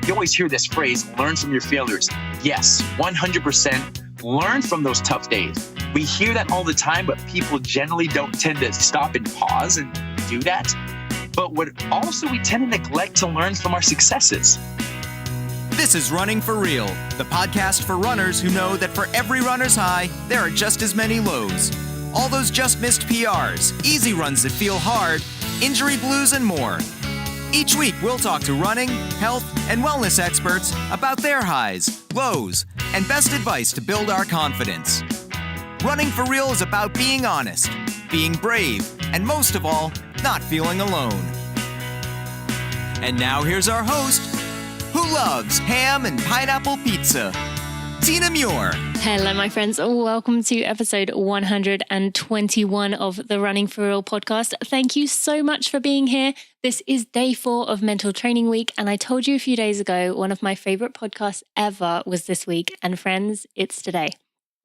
You always hear this phrase, learn from your failures. Yes, 100% learn from those tough days. We hear that all the time, but people generally don't tend to stop and pause and do that. But what also we tend to neglect to learn from our successes. This is Running for Real, the podcast for runners who know that for every runner's high, there are just as many lows. All those just missed PRs, easy runs that feel hard, injury blues, and more. Each week, we'll talk to running, health, and wellness experts about their highs, lows, and best advice to build our confidence. Running for Real is about being honest, being brave, and most of all, not feeling alone. And now here's our host, who loves ham and pineapple pizza, Tina Muir. Hello, my friends. Welcome to episode 121 of the Running for Real podcast. Thank you so much for being here. This is day 4 of Mental Training Week, and I told you a few days ago, one of my favorite podcasts ever was this week, and friends, it's today.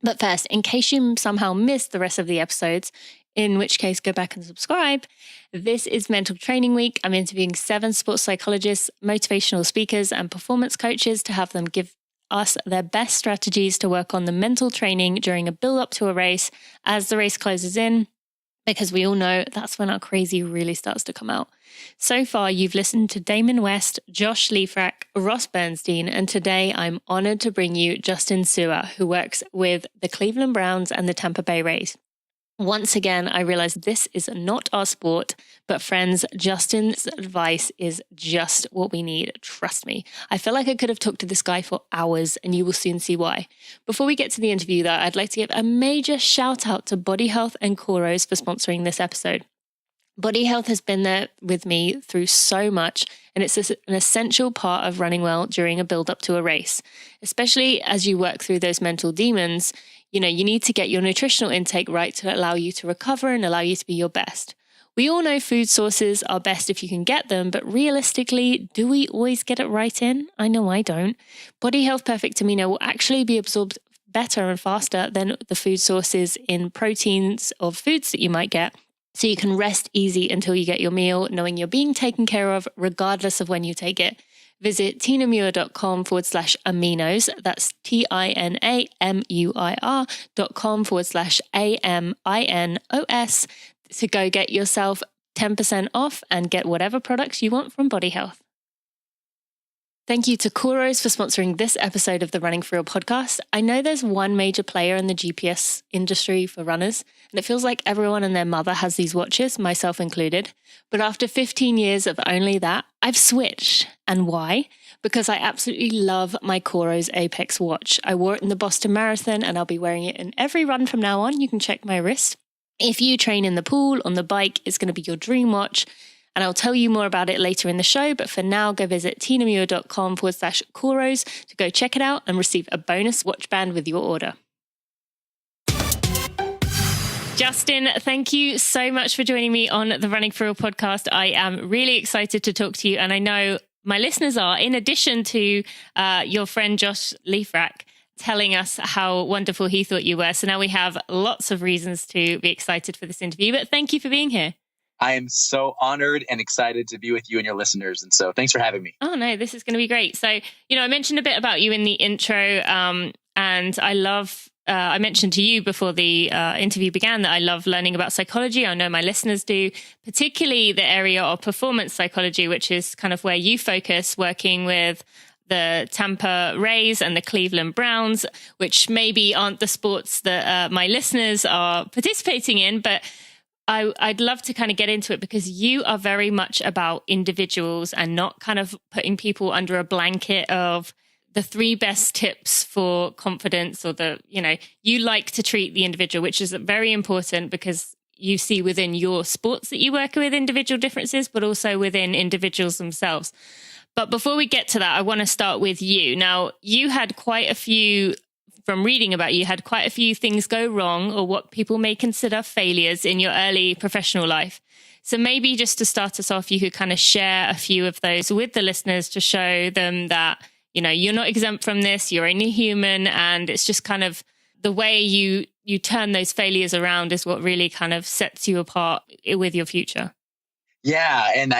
But first, in case you somehow missed the rest of the episodes, in which case go back and subscribe, this is Mental Training Week. I'm interviewing 7 sports psychologists, motivational speakers, and performance coaches to have them give us their best strategies to work on the mental training during a build up to a race as the race closes in, because we all know that's when our crazy really starts to come out. So far, you've listened to Damon West, Josh Liefrak, Ross Bernstein, and today I'm honored to bring you Justin Sewer, who works with the Cleveland Browns and the Tampa Bay Rays. Once again, I realized this is not our sport, but friends, Justin's advice is just what we need. Trust me. I feel like I could have talked to this guy for hours, and you will soon see why. Before we get to the interview, though, I'd like to give a major shout out to Body Health and Coros for sponsoring this episode. Body Health has been there with me through so much, and it's an essential part of running well during a build up to a race, especially as you work through those mental demons. You need to get your nutritional intake right to allow you to recover and allow you to be your best. We all know food sources are best if you can get them, but realistically, do we always get it right in? I know I don't. Body Health Perfect Amino will actually be absorbed better and faster than the food sources in proteins of foods that you might get. So you can rest easy until you get your meal, knowing you're being taken care of regardless of when you take it. Visit tinamuir.com/aminos. That's TINAMUIR.com/AMINOS to go get yourself 10% off and get whatever products you want from Body Health. Thank you to Coros for sponsoring this episode of the Running for Real podcast. I know there's one major player in the GPS industry for runners, and it feels like everyone and their mother has these watches, myself included. But after 15 years of only that, I've switched. And why? Because I absolutely love my Coros Apex watch. I wore it in the Boston Marathon, and I'll be wearing it in every run from now on. You can check my wrist. If you train in the pool, on the bike, it's going to be your dream watch. And I'll tell you more about it later in the show. But for now, go visit tinamuir.com/Coros to go check it out and receive a bonus watch band with your order. Justin, thank you so much for joining me on the Running for Real podcast. I am really excited to talk to you. And I know my listeners are, in addition to your friend Josh Liefrak telling us how wonderful he thought you were. So now we have lots of reasons to be excited for this interview. But thank you for being here. I am so honored and excited to be with you and your listeners. And so thanks for having me. Oh, no, this is going to be great. So, I mentioned a bit about you in the intro, and I mentioned to you before the interview began that I love learning about psychology. I know my listeners do, particularly the area of performance psychology, which is kind of where you focus, working with the Tampa Rays and the Cleveland Browns, which maybe aren't the sports that my listeners are participating in, but I'd love to kind of get into it because you are very much about individuals and not kind of putting people under a blanket of the 3 best tips for confidence, or you like to treat the individual, which is very important because you see within your sports that you work with individual differences, but also within individuals themselves. But before we get to that, I want to start with you. Now, you had quite a few from reading about you, had quite a few things go wrong, or what people may consider failures in your early professional life. So maybe just to start us off, you could kind of share a few of those with the listeners to show them that, you're not exempt from this, you're only human, and it's just kind of the way you turn those failures around is what really kind of sets you apart with your future. Yeah. And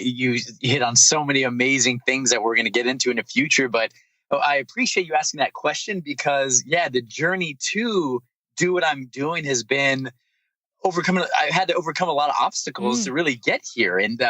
you hit on so many amazing things that we're going to get into in the future. But I appreciate you asking that question because, the journey to do what I'm doing has been I had to overcome a lot of obstacles to really get here. And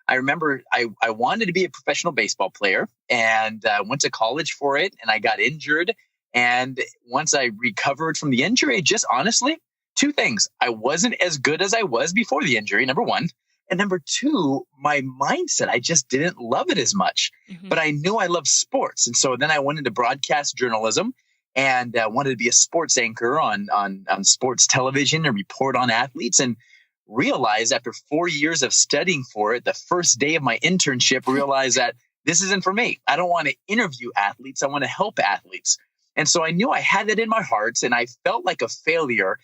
I remember I wanted to be a professional baseball player and went to college for it. And I got injured. And once I recovered from the injury, just honestly, two things. I wasn't as good as I was before the injury, number one. And number two, my mindset, I just didn't love it as much. But I knew I loved sports. And so then I went into broadcast journalism and wanted to be a sports anchor on sports television and report on athletes, and realized after 4 years of studying for it, the first day of my internship, realized that this isn't for me. I don't want to interview athletes. I want to help athletes. And so I knew I had that in my heart, and I felt like a failure,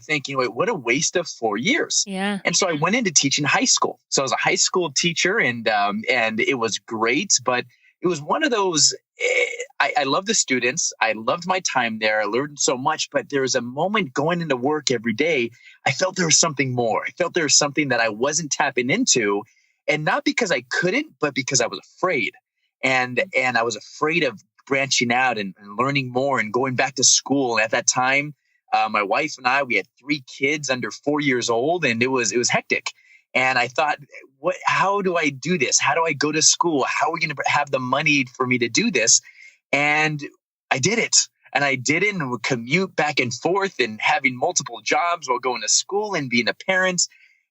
thinking, wait, what a waste of 4 years. Yeah. And so I went into teaching high school. So I was a high school teacher, and it was great, but it was one of those, I love the students. I loved my time there. I learned so much, but there was a moment going into work every day. I felt there was something more. I felt there was something that I wasn't tapping into, and not because I couldn't, but because I was afraid. And I was afraid of branching out and learning more and going back to school. And at that time, my wife and I, we had 3 kids under 4 years old, and it was hectic. And I thought, how do I do this? How do I go to school? How are we going to have the money for me to do this? And I did it. And I did it and would commute back and forth and having multiple jobs while going to school and being a parent.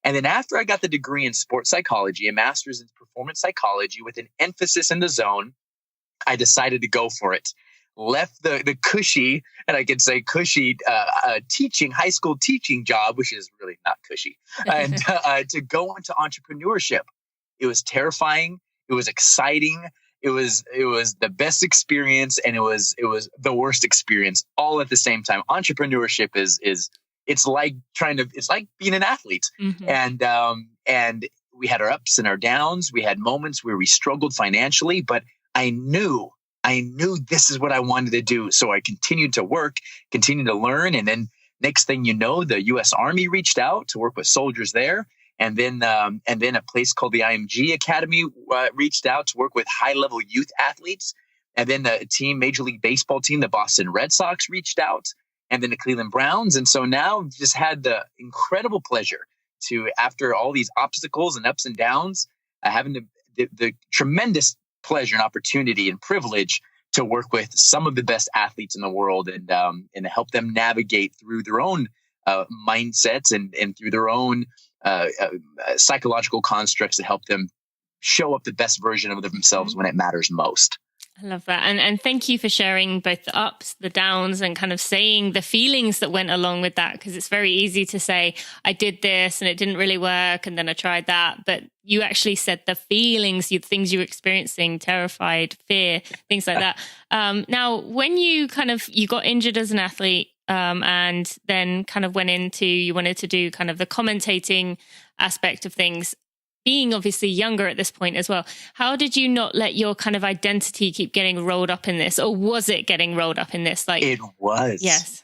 And then after I got the degree in sports psychology, a master's in performance psychology with an emphasis in the zone, I decided to go for it. Left the cushy, and I can say cushy, high school teaching job, which is really not cushy, and to go into entrepreneurship. It was terrifying. It was exciting. It was the best experience, and it was the worst experience all at the same time. Entrepreneurship is it's like being an athlete, and we had our ups and our downs. We had moments where we struggled financially, but I knew this is what I wanted to do. So I continued to work, continued to learn. And then next thing you know, the U.S. Army reached out to work with soldiers there. And then a place called the IMG Academy reached out to work with high-level youth athletes. And then the Major League Baseball team, the Boston Red Sox, reached out. And then the Cleveland Browns. And so now I've just had the incredible pleasure to, after all these obstacles and ups and downs, having the tremendous pleasure and opportunity and privilege to work with some of the best athletes in the world and help them navigate through their own mindsets and through their own psychological constructs to help them show up the best version of themselves when it matters most. I love that. And thank you for sharing both the ups, the downs, and kind of saying the feelings that went along with that. Because it's very easy to say, I did this and it didn't really work. And then I tried that. But you actually said the feelings, the things you were experiencing, terrified, fear, things like that. Now, when you got injured as an athlete and then kind of you wanted to do kind of the commentating aspect of things, being obviously younger at this point as well, how did you not let your kind of identity keep getting rolled up in this? Or was it getting rolled up in this? Like, it was. Yes.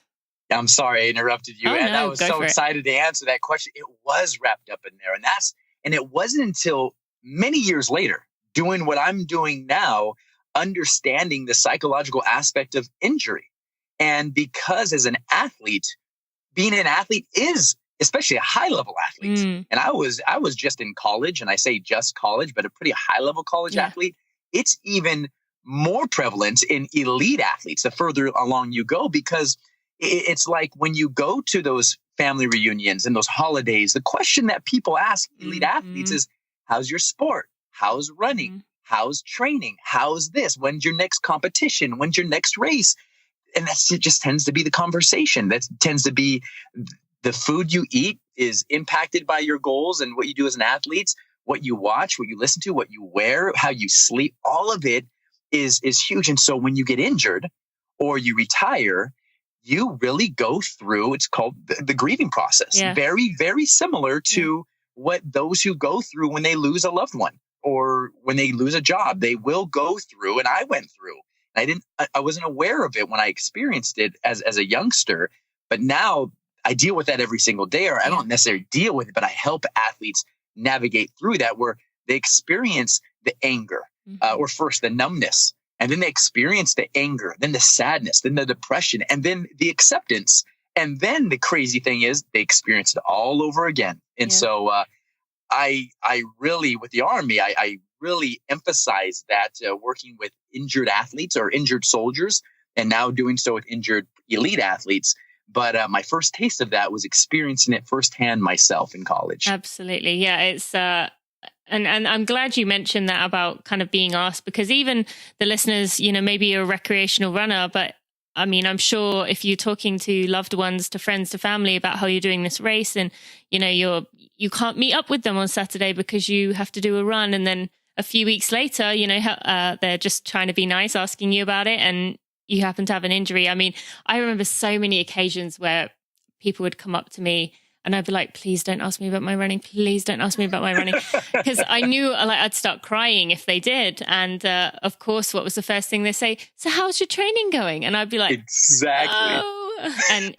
I'm sorry I interrupted you. And I was so excited to answer that question. It was wrapped up in there. And it wasn't until many years later, doing what I'm doing now, understanding the psychological aspect of injury. And because as an athlete, being an athlete is, especially a high-level athlete. And I was just in college, and I say just college, but a pretty high-level college athlete. It's even more prevalent in elite athletes the further along you go, because it's like when you go to those family reunions and those holidays, the question that people ask elite athletes is, how's your sport? How's running? How's training? How's this? When's your next competition? When's your next race? And it just tends to be the conversation. That tends to be the food you eat is impacted by your goals and what you do as an athlete, what you watch, what you listen to, what you wear, how you sleep. All of it is huge. And so when you get injured or you retire, you really go through, it's called the grieving process. Yeah. Very, very similar to what those who go through when they lose a loved one or when they lose a job, they will go through, and I went through. I wasn't aware of it when I experienced it as a youngster, but now I deal with that every single day, or I don't necessarily deal with it, but I help athletes navigate through that, where they experience the anger, or first the numbness, and then they experience the anger, then the sadness, then the depression, and then the acceptance. And then the crazy thing is they experience it all over again. And so I really, with the Army, I really emphasize that working with injured athletes or injured soldiers, and now doing so with injured elite athletes. But my first taste of that was experiencing it firsthand myself in college. Absolutely. Yeah, it's and I'm glad you mentioned that about kind of being asked, because even the listeners, maybe you're a recreational runner, but I mean, I'm sure if you're talking to loved ones, to friends, to family about how you're doing this race, and you can't meet up with them on Saturday because you have to do a run, and then a few weeks later, they're just trying to be nice, asking you about it, and you happen to have an injury. I mean, I remember so many occasions where people would come up to me and I'd be like, please don't ask me about my running. Please don't ask me about my running. Because I knew I'd start crying if they did. And of course, what was the first thing they say? So how's your training going? And I'd be like, exactly. Oh. And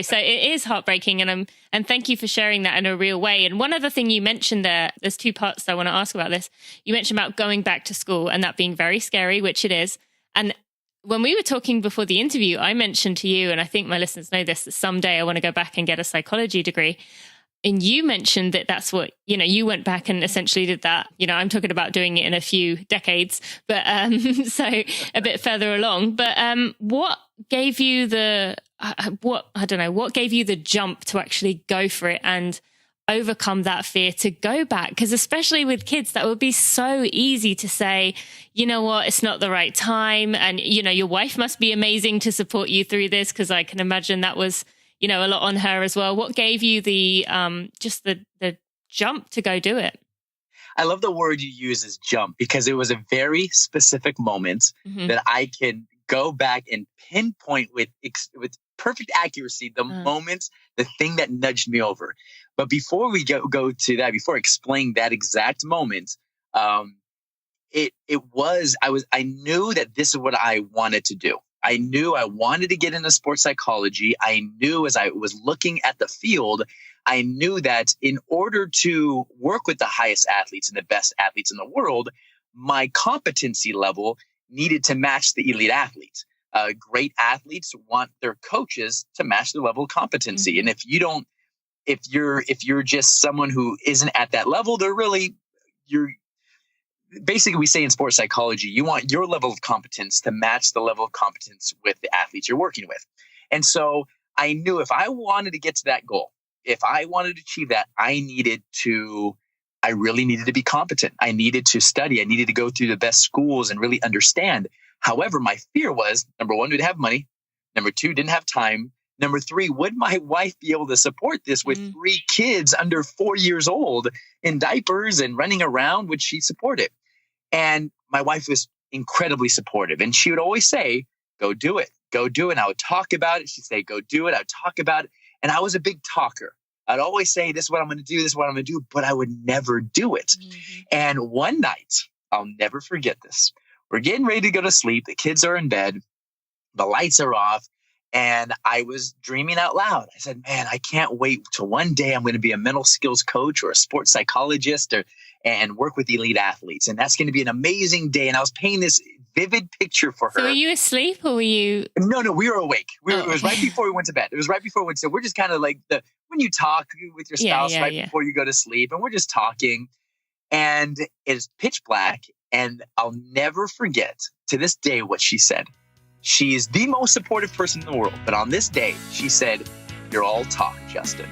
so it is heartbreaking. And thank you for sharing that in a real way. And one other thing you mentioned there's two parts that I want to ask about this. You mentioned about going back to school and that being very scary, which it is. And when we were talking before the interview, I mentioned to you, and I think my listeners know this, that someday I want to go back and get a psychology degree. And you mentioned that that's what, you went back and essentially did that. I'm talking about doing it in a few decades, but so a bit further along. But what gave you what gave you the jump to actually go for it and overcome that fear to go back? Because especially with kids, that would be so easy to say, you know what, it's not the right time. And, your wife must be amazing to support you through this, because I can imagine that was, a lot on her as well. What gave you the just the jump to go do it? I love the word you use is jump, because it was a very specific moment that I can go back and pinpoint with perfect accuracy the moment, the thing that nudged me over. But before we go to that, before explaining that exact moment, I knew that this is what I wanted to do. I knew I wanted to get into sports psychology. I knew as I was looking at the field, I knew that in order to work with the highest athletes and the best athletes in the world, my competency level needed to match the elite athletes. Great athletes want their coaches to match their level of competency. And if you're just someone who isn't at that level, basically, we say in sports psychology, you want your level of competence to match the level of competence with the athletes you're working with. And so I knew if I wanted to get to that goal, if I wanted to achieve that, I really needed to be competent. I needed to study. I needed to go through the best schools and really understand. However, my fear was, number one, didn't have money. Number two, didn't have time. Number three, would my wife be able to support this with 3 kids under 4 years old in diapers and running around? Would she support it? And my wife was incredibly supportive. And she would always say, go do it. Go do it. And I would talk about it. She'd say, go do it. I would talk about it. And I was a big talker. I'd always say, this is what I'm going to do. This is what I'm going to do. But I would never do it. And one night, I'll never forget this. We're getting ready to go to sleep. The kids are in bed. The lights are off. And I was dreaming out loud. I said, man, I can't wait till one day I'm going to be a mental skills coach or a sports psychologist and work with elite athletes. And that's going to be an amazing day. And I was painting this vivid picture for her. So were you asleep or were you? No, we were awake. It was right before we went to bed. So we're just kind of like when you talk with your spouse before you go to sleep, and we're just talking, and it's pitch black. And I'll never forget to this day what she said. She is the most supportive person in the world. But on this day, she said, "You're all talk, Justin."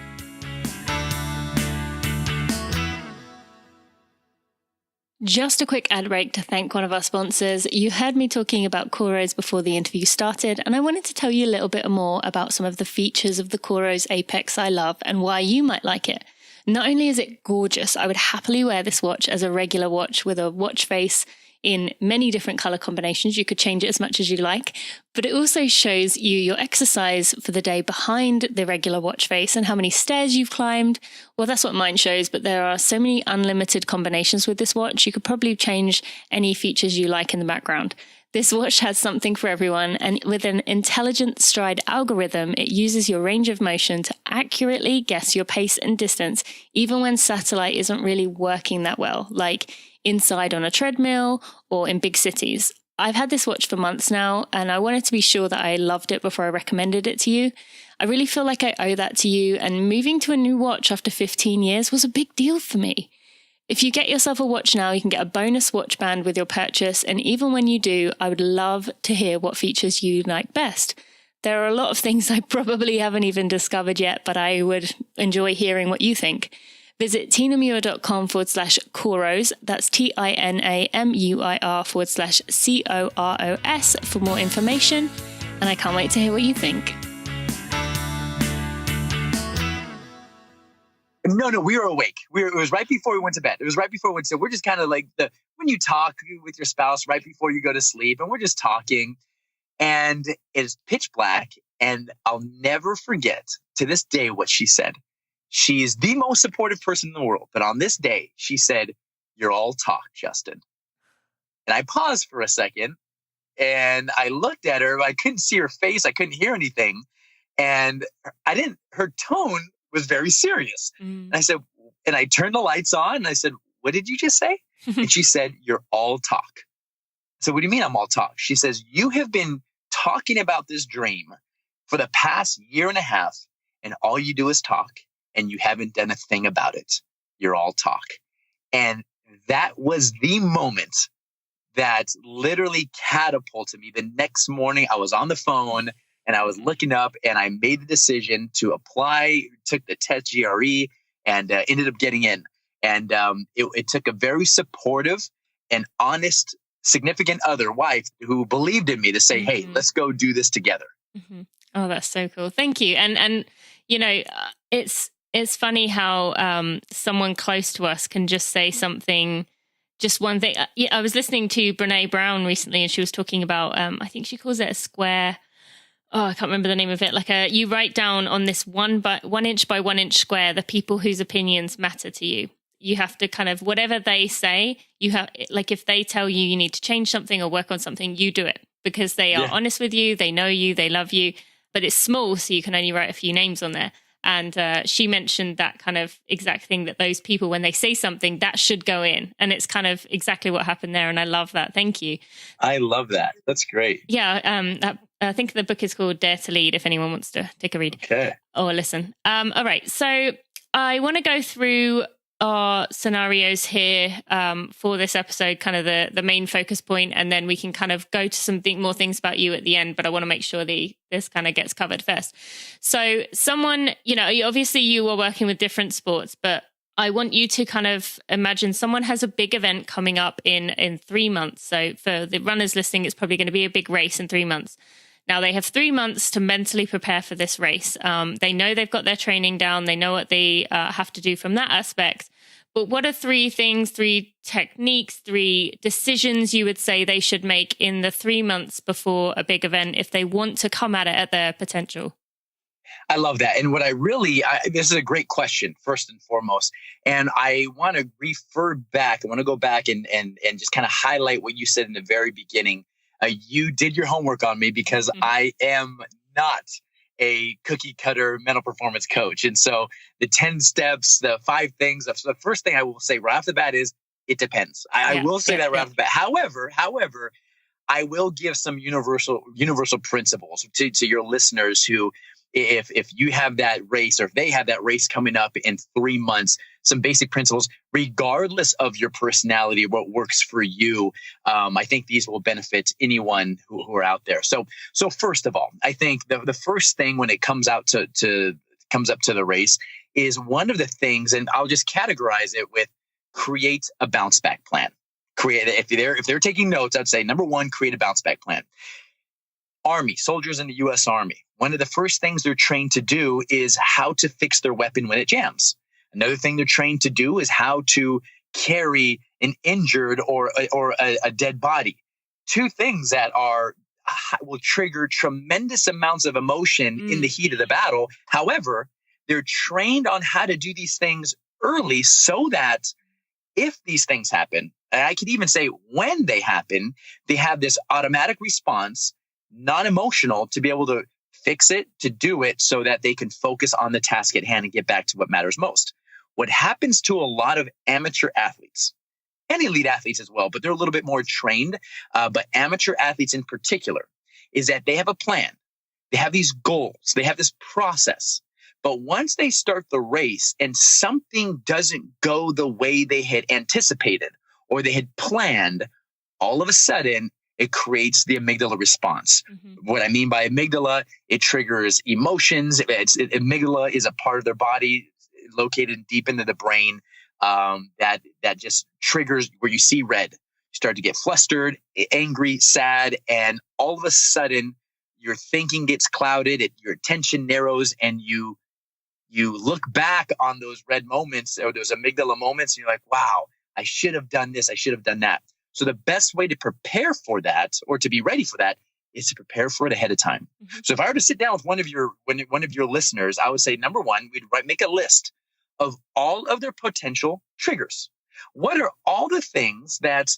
Just a quick ad break to thank one of our sponsors. You heard me talking about Coros before the interview started, and I wanted to tell you a little bit more about some of the features of the Coros Apex I love and why you might like it. Not only is it gorgeous, I would happily wear this watch as a regular watch with a watch face in many different color combinations. You could change it as much as you like, but it also shows you your exercise for the day behind the regular watch face and how many stairs you've climbed. Well, that's what mine shows, but there are so many unlimited combinations with this watch. You could probably change any features you like in the background. This watch has something for everyone, and with an intelligent stride algorithm, it uses your range of motion to accurately guess your pace and distance, even when satellite isn't really working that well, like inside on a treadmill or in big cities. I've had this watch for months now, and I wanted to be sure that I loved it before I recommended it to you. I really feel like I owe that to you, and moving to a new watch after 15 years was a big deal for me. If you get yourself a watch now, you can get a bonus watch band with your purchase, and even when you do, I would love to hear what features you like best. There are a lot of things I probably haven't even discovered yet, but I would enjoy hearing what you think. Visit tinamuir.com/Coros, that's TINAMUIR/COROS for more information, and I can't wait to hear what you think. No, we were awake. It was right before we went to bed. So we're just kind of like when you talk with your spouse right before you go to sleep, and we're just talking, and it's pitch black. And I'll never forget to this day what she said. She's the most supportive person in the world. But on this day, she said, "You're all talk, Justin." And I paused for a second, and I looked at her. I couldn't see her face. I couldn't hear anything. And her tone was very serious. And I said, and I turned the lights on, and I said, "What did you just say?" And she said, "You're all talk." So what do you mean I'm all talk? She says, "You have been talking about this dream for the past year and a half, and all you do is talk, and you haven't done a thing about it. You're all talk." And that was the moment that literally catapulted me. The next morning, I was on the phone, and I was looking up, and I made the decision to apply, took the test GRE, and ended up getting in. And it took a very supportive and honest, significant other, wife, who believed in me to say, "Hey, let's go do this together." Mm-hmm. Oh, that's so cool. Thank you. And you know, it's funny how someone close to us can just say something, just one thing. I was listening to Brene Brown recently, and she was talking about, I think she calls it a square. Oh, I can't remember the name of it. You write down on this 1 inch by 1 inch square the people whose opinions matter to you. You have to kind of, whatever they say, you have, like if they tell you you need to change something or work on something, you do it because they are honest with you, they know you, they love you, but it's small, so you can only write a few names on there. And she mentioned that kind of exact thing, that those people, when they say something, that should go in. And it's kind of exactly what happened there. And I love that. Thank you. I love that. That's great. Yeah. I think the book is called Dare to Lead, if anyone wants to take a read. Okay. Or listen. All right. So I want to go through our scenarios here for this episode, kind of the main focus point, and then we can kind of go to more things about you at the end, but I want to make sure this kind of gets covered first. So someone, obviously you are working with different sports, but I want you to kind of imagine someone has a big event coming up in 3 months. So for the runners listening, it's probably going to be a big race in 3 months. Now, they have 3 months to mentally prepare for this race. They know they've got their training down. They know what they have to do from that aspect. But what are 3 things, 3 techniques, 3 decisions you would say they should make in the 3 months before a big event if they want to come at it at their potential? I love that. And what this is a great question, first and foremost. And I want to refer back. I want to go back and just kind of highlight what you said in the very beginning. You did your homework on me because I am not a cookie cutter mental performance coach. And so the 10 steps, the 5 things, the first thing I will say right off the bat is it depends. I will say that right off the bat. However, I will give some universal principles to your listeners who, if you have that race or if they have that race coming up in 3 months, some basic principles, regardless of your personality, what works for you. I think these will benefit anyone who are out there. So first of all, I think the first thing when it comes up to the race is one of the things, and I'll just categorize it with create a bounce back plan. If they're taking notes, I'd say number 1, create a bounce back plan. Army, soldiers in the U.S. Army, one of the first things they're trained to do is how to fix their weapon when it jams. Another thing they're trained to do is how to carry an injured or a dead body. 2 things that will trigger tremendous amounts of emotion in the heat of the battle. However, they're trained on how to do these things early so that if these things happen, and I could even say when they happen, they have this automatic response, non-emotional, to be able to fix it, to do it so that they can focus on the task at hand and get back to what matters most. What happens to a lot of amateur athletes, and elite athletes as well, but they're a little bit more trained, but amateur athletes in particular, is that they have a plan. They have these goals. They have this process. But once they start the race and something doesn't go the way they had anticipated or they had planned, all of a sudden, it creates the amygdala response. Mm-hmm. What I mean by amygdala, it triggers emotions. Amygdala is a part of their body located deep into the brain that just triggers where you see red. You start to get flustered, angry, sad, and all of a sudden, your thinking gets clouded, your attention narrows, and you look back on those red moments or those amygdala moments, and you're like, wow, I should have done this, I should have done that. So the best way to prepare for that or to be ready for that is to prepare for it ahead of time. Mm-hmm. So if I were to sit down with one of your listeners, I would say, number one, we'd make a list of all of their potential triggers. What are all the things that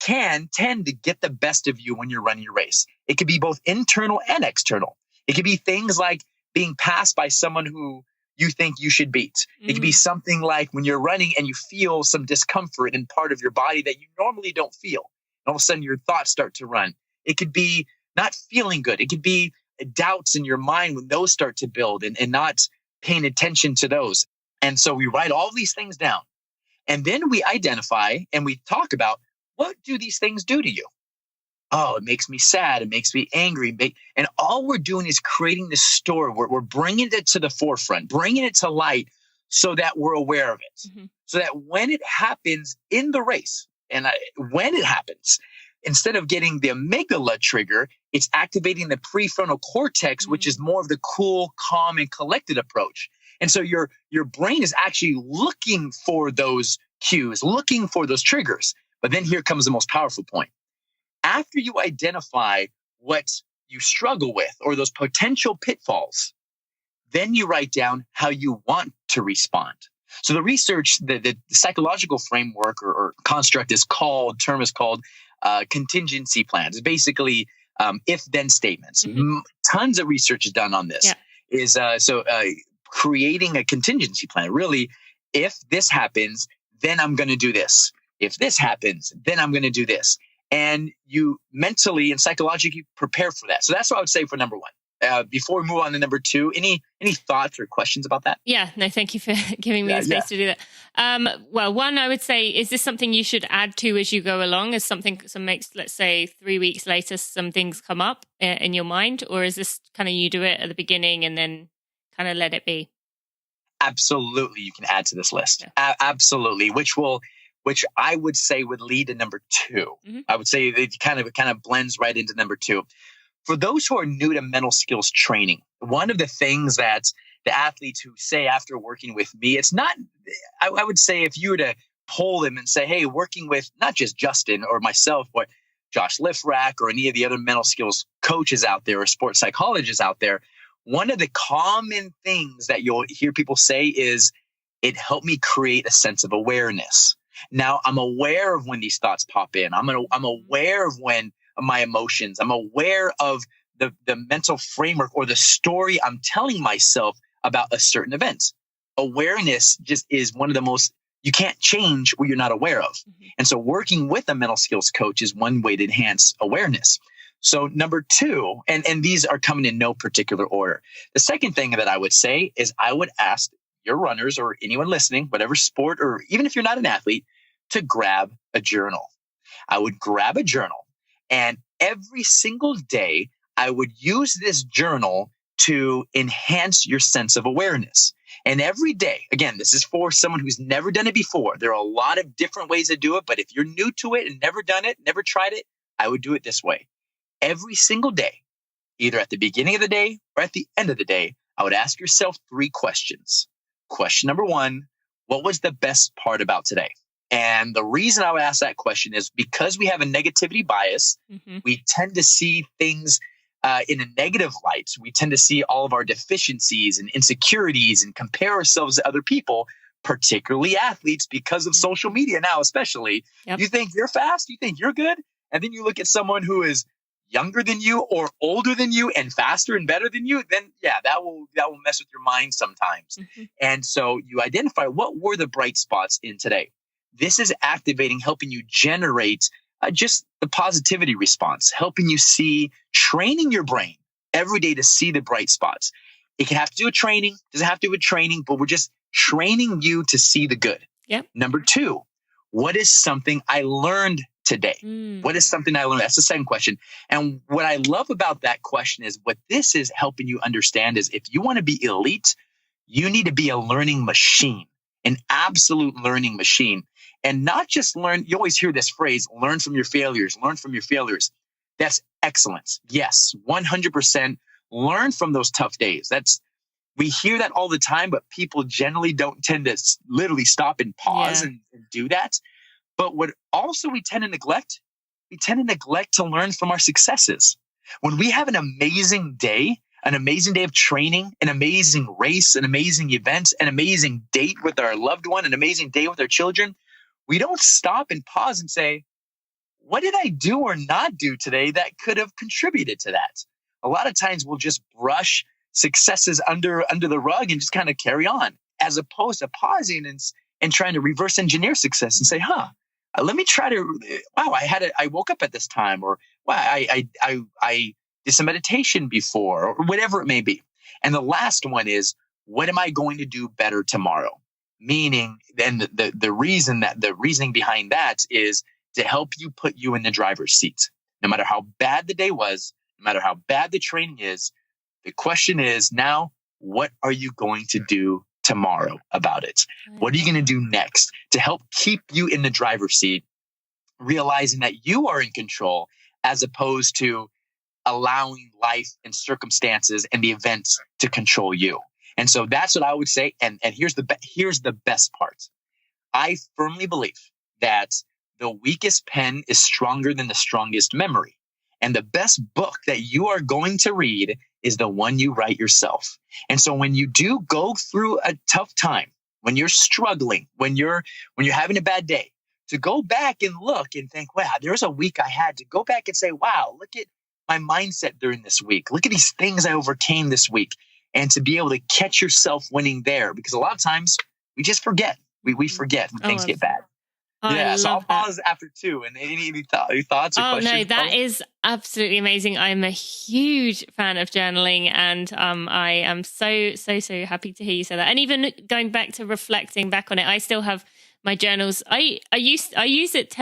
can tend to get the best of you when you're running your race? It could be both internal and external. It could be things like being passed by someone who you think you should beat. It could be something like when you're running and you feel some discomfort in part of your body that you normally don't feel. And all of a sudden your thoughts start to run. It could be not feeling good. It could be doubts in your mind when those start to build and not paying attention to those. And so we write all these things down. And then we identify and we talk about, what do these things do to you? Oh, it makes me sad. It makes me angry. And all we're doing is creating this story. We're bringing it to the forefront, bringing it to light so that we're aware of it. Mm-hmm. So that when it happens in the race, when it happens, instead of getting the amygdala trigger, it's activating the prefrontal cortex, which is more of the cool, calm, and collected approach. And so your brain is actually looking for those cues, looking for those triggers. But then here comes the most powerful point. After you identify what you struggle with or those potential pitfalls, then you write down how you want to respond. So the research, the psychological framework or construct term is called contingency plans. It's basically if-then statements. Mm-hmm. Tons of research is done on this. Yeah. Creating a contingency plan. Really, if this happens, then I'm going to do this. If this happens, then I'm going to do this. And you mentally and psychologically prepare for that. So that's what I would say for number one. Before we move on to number two, any thoughts or questions about that? Yeah, no, thank you for giving me the space to do that. Well, one, I would say, is this something you should add to as you go along? As let's say 3 weeks later, some things come up in your mind? Or is this kind of you do it at the beginning and then kind of let it be? Absolutely, you can add to this list. Yeah. Absolutely, which I would say would lead to number two. Mm-hmm. I would say it kind of blends right into number two. For those who are new to mental skills training, one of the things that the athletes who say after working with me, it's not, I would say if you were to poll them and say, hey, working with not just Justin or myself, but Josh Lifrack or any of the other mental skills coaches out there or sports psychologists out there, one of the common things that you'll hear people say is, it helped me create a sense of awareness. Now, I'm aware of when these thoughts pop in. I'm aware of when my emotions, I'm aware of the mental framework or the story I'm telling myself about a certain event. Awareness just is one of the most, you can't change what you're not aware of. Mm-hmm. And so working with a mental skills coach is one way to enhance awareness. So number two, and these are coming in no particular order. The second thing that I would say is I would ask your runners or anyone listening, whatever sport, or even if you're not an athlete, to grab a journal. I would grab a journal, and every single day I would use this journal to enhance your sense of awareness. And every day, again, this is for someone who's never done it before. There are a lot of different ways to do it, but if you're new to it and never done it, never tried it, I would do it this way. Every single day, either at the beginning of the day or at the end of the day, I would ask yourself 3 questions. Question number 1, what was the best part about today? And the reason I would ask that question is because we have a negativity bias, we tend to see things in a negative light. We tend to see all of our deficiencies and insecurities and compare ourselves to other people, particularly athletes, because of social media now, especially. Yep. You think you're fast, you think you're good, and then you look at someone who is younger than you or older than you and faster and better than you, then yeah, that will mess with your mind sometimes. And so you identify what were the bright spots in today. This is activating, helping you generate just the positivity response, helping you see, training your brain every day to see the bright spots. It can have to do with training, doesn't have to do with training, but we're just training you to see the good. Yep. Number 2, what is something I learned today? What is something I learned? That's the second question. And what I love about that question is what this is helping you understand is if you want to be elite, you need to be a learning machine, an absolute learning machine. And not just learn, you always hear this phrase, learn from your failures, learn from your failures. That's excellent. Yes, 100% learn from those tough days. We hear that all the time, but people generally don't tend to literally stop and pause and do that. But what also we tend to neglect to learn from our successes. When we have an amazing day of training, an amazing race, an amazing event, an amazing date with our loved one, an amazing day with our children, we don't stop and pause and say, what did I do or not do today that could have contributed to that? A lot of times we'll just brush successes under the rug and just kind of carry on, as opposed to pausing and trying to reverse engineer success and say, let me try to, I woke up at this time, or wow, I did some meditation before, or whatever it may be. And the last one is, what am I going to do better tomorrow? Meaning, then the reasoning behind that is to help you put you in the driver's seat. No matter how bad the day was, no matter how bad the training is, the question is now, what are you going to do tomorrow about it? What are you going to do next to help keep you in the driver's seat, realizing that you are in control as opposed to allowing life and circumstances and the events to control you? And so that's what I would say. And here's the best part. I firmly believe that the weakest pen is stronger than the strongest memory. And the best book that you are going to read is the one you write yourself. And so when you do go through a tough time, when you're struggling, when you're having a bad day, to go back and look and think, wow, there's a week I had, to go back and say, wow, look at my mindset during this week. Look at these things I overcame this week. And to be able to catch yourself winning there, because a lot of times we just forget. We forget when things get bad. So I'll pause after 2. And any thoughts or questions? No, that is absolutely amazing. I'm a huge fan of journaling, and I am so happy to hear you say that. And even going back to reflecting back on it, I still have my journals. I use it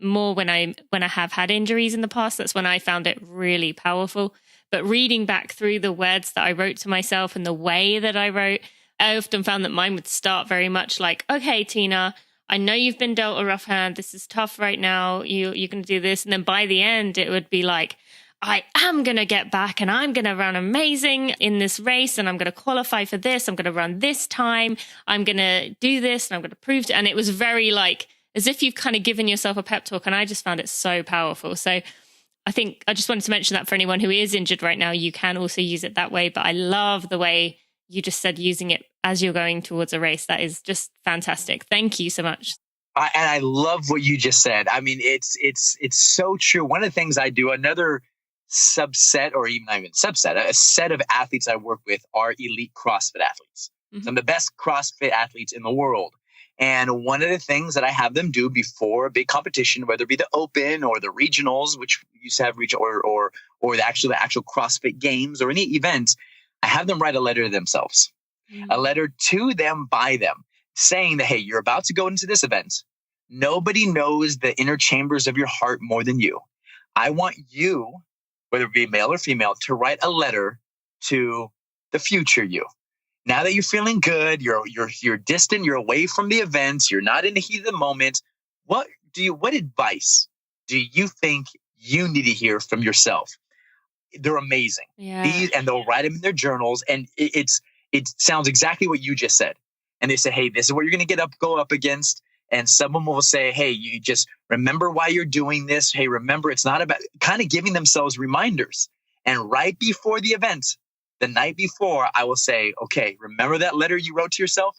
more when I have had injuries in the past. That's when I found it really powerful. But reading back through the words that I wrote to myself and the way that I wrote, I often found that mine would start very much like, okay, Tina, I know you've been dealt a rough hand. This is tough right now. You're going to do this. And then by the end, it would be like, I am going to get back and I'm going to run amazing in this race and I'm going to qualify for this. I'm going to run this time. I'm going to do this and I'm going to prove it. And it was very like, as if you've kind of given yourself a pep talk. And I just found it so powerful. So I think I just wanted to mention that for anyone who is injured right now, you can also use it that way. But I love the way you just said using it as you're going towards a race. That is just fantastic. Thank you so much. And I love what you just said. I mean, it's so true. One of the things I do, another subset, or even not even subset, a set of athletes I work with are elite CrossFit athletes. Some of the best CrossFit athletes in the world. And one of the things that I have them do before a big competition, whether it be the Open or the regionals, which used to have or the actual CrossFit Games or any event, I have them write a letter to themselves, a letter to them by them, saying that, hey, you're about to go into this event. Nobody knows the inner chambers of your heart more than you. I want you, whether it be male or female, to write a letter to the future you. Now that you're feeling good, you're distant, you're away from the events, you're not in the heat of the moment. What advice do you think you need to hear from yourself? They're amazing. Yeah. And they'll write them in their journals, and it sounds exactly what you just said. And they say, hey, this is what you're going to go up against. And someone will say, hey, you just remember why you're doing this. Hey, remember, it's not about, kind of giving themselves reminders. And right before the event, the night before, I will say, okay, remember that letter you wrote to yourself?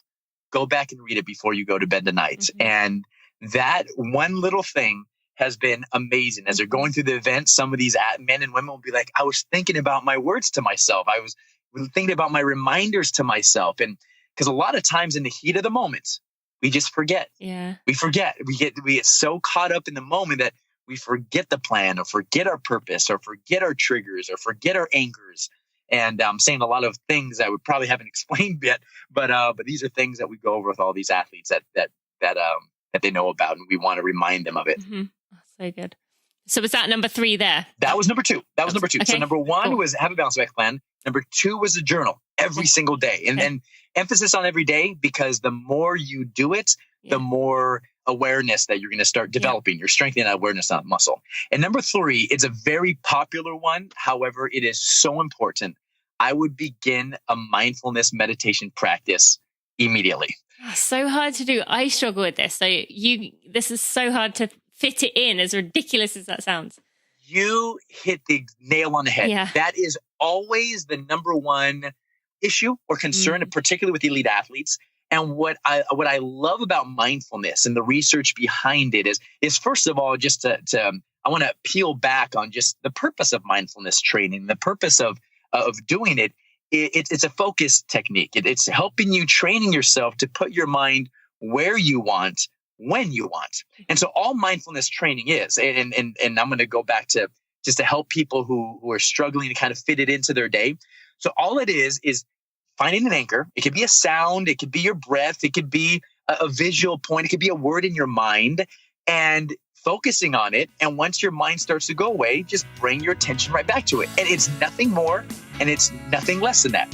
Go back and read it before you go to bed tonight. And that one little thing has been amazing. As they're going through the event, some of these men and women will be like, I was thinking about my words to myself. I was thinking about my reminders to myself. And because a lot of times in the heat of the moment, we just forget. Yeah. We forget. We get so caught up in the moment that we forget the plan or forget our purpose or forget our triggers or forget our anchors. And I'm saying a lot of things that we probably haven't explained yet, but these are things that we go over with all these athletes that they know about, and we want to remind them of it. Mm-hmm. So good. So was that number 3 there? That was number 2. That was number 2. Okay. So number 1 was have a balanced life plan. Number 2 was a journal every single day. And then emphasis on every day, because the more you do it, the more awareness that you're going to start developing. You're strengthening that awareness, not muscle. And number 3, it's a very popular one. However, it is so important. I would begin a mindfulness meditation practice immediately. So hard to do. I struggle with this. So this is so hard to fit it in, as ridiculous as that sounds. You hit the nail on the head. Yeah. That is always the number one issue or concern, particularly with elite athletes. And what I love about mindfulness and the research behind it is first of all, just I want to peel back on just the purpose of mindfulness training, the purpose of doing it. It's a focus technique. It's helping you, training yourself to put your mind where you want, when you want. And so all mindfulness training is, and I'm going to go back to just to help people who are struggling to kind of fit it into their day. So all it is finding an anchor. It could be a sound. It could be your breath. It could be a visual point. It could be a word in your mind, and focusing on it. And once your mind starts to go away, just bring your attention right back to it. And it's nothing more and it's nothing less than that.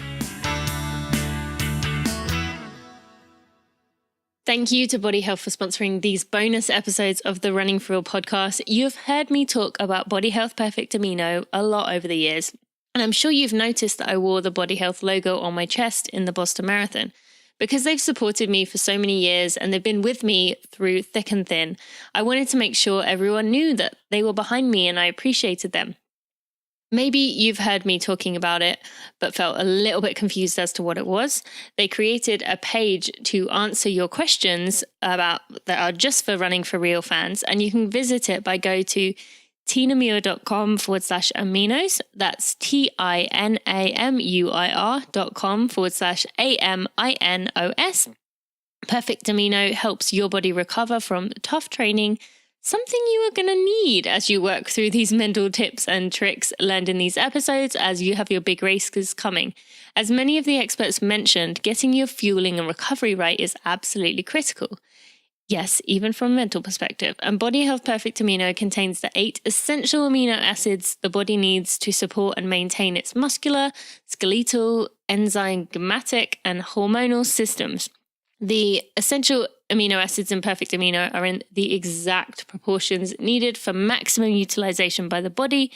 Thank you to Body Health for sponsoring these bonus episodes of the Running for Real podcast. You've heard me talk about Body Health Perfect Amino a lot over the years. And I'm sure you've noticed that I wore the Body Health logo on my chest in the Boston Marathon. Because they've supported me for so many years and they've been with me through thick and thin, I wanted to make sure everyone knew that they were behind me and I appreciated them. Maybe you've heard me talking about it, but felt a little bit confused as to what it was. They created a page to answer your questions that are just for Running for Real fans, and you can visit it by go to tinamuir.com/aminos. That's TINAMUIR.com/AMINOS. Perfect Amino helps your body recover from tough training, something you are going to need as you work through these mental tips and tricks learned in these episodes as you have your big races coming. As many of the experts mentioned, getting your fueling and recovery right is absolutely critical. Yes, even from a mental perspective. And Body Health Perfect Amino contains the 8 essential amino acids the body needs to support and maintain its muscular, skeletal, enzymatic, and hormonal systems. The essential amino acids in Perfect Amino are in the exact proportions needed for maximum utilization by the body,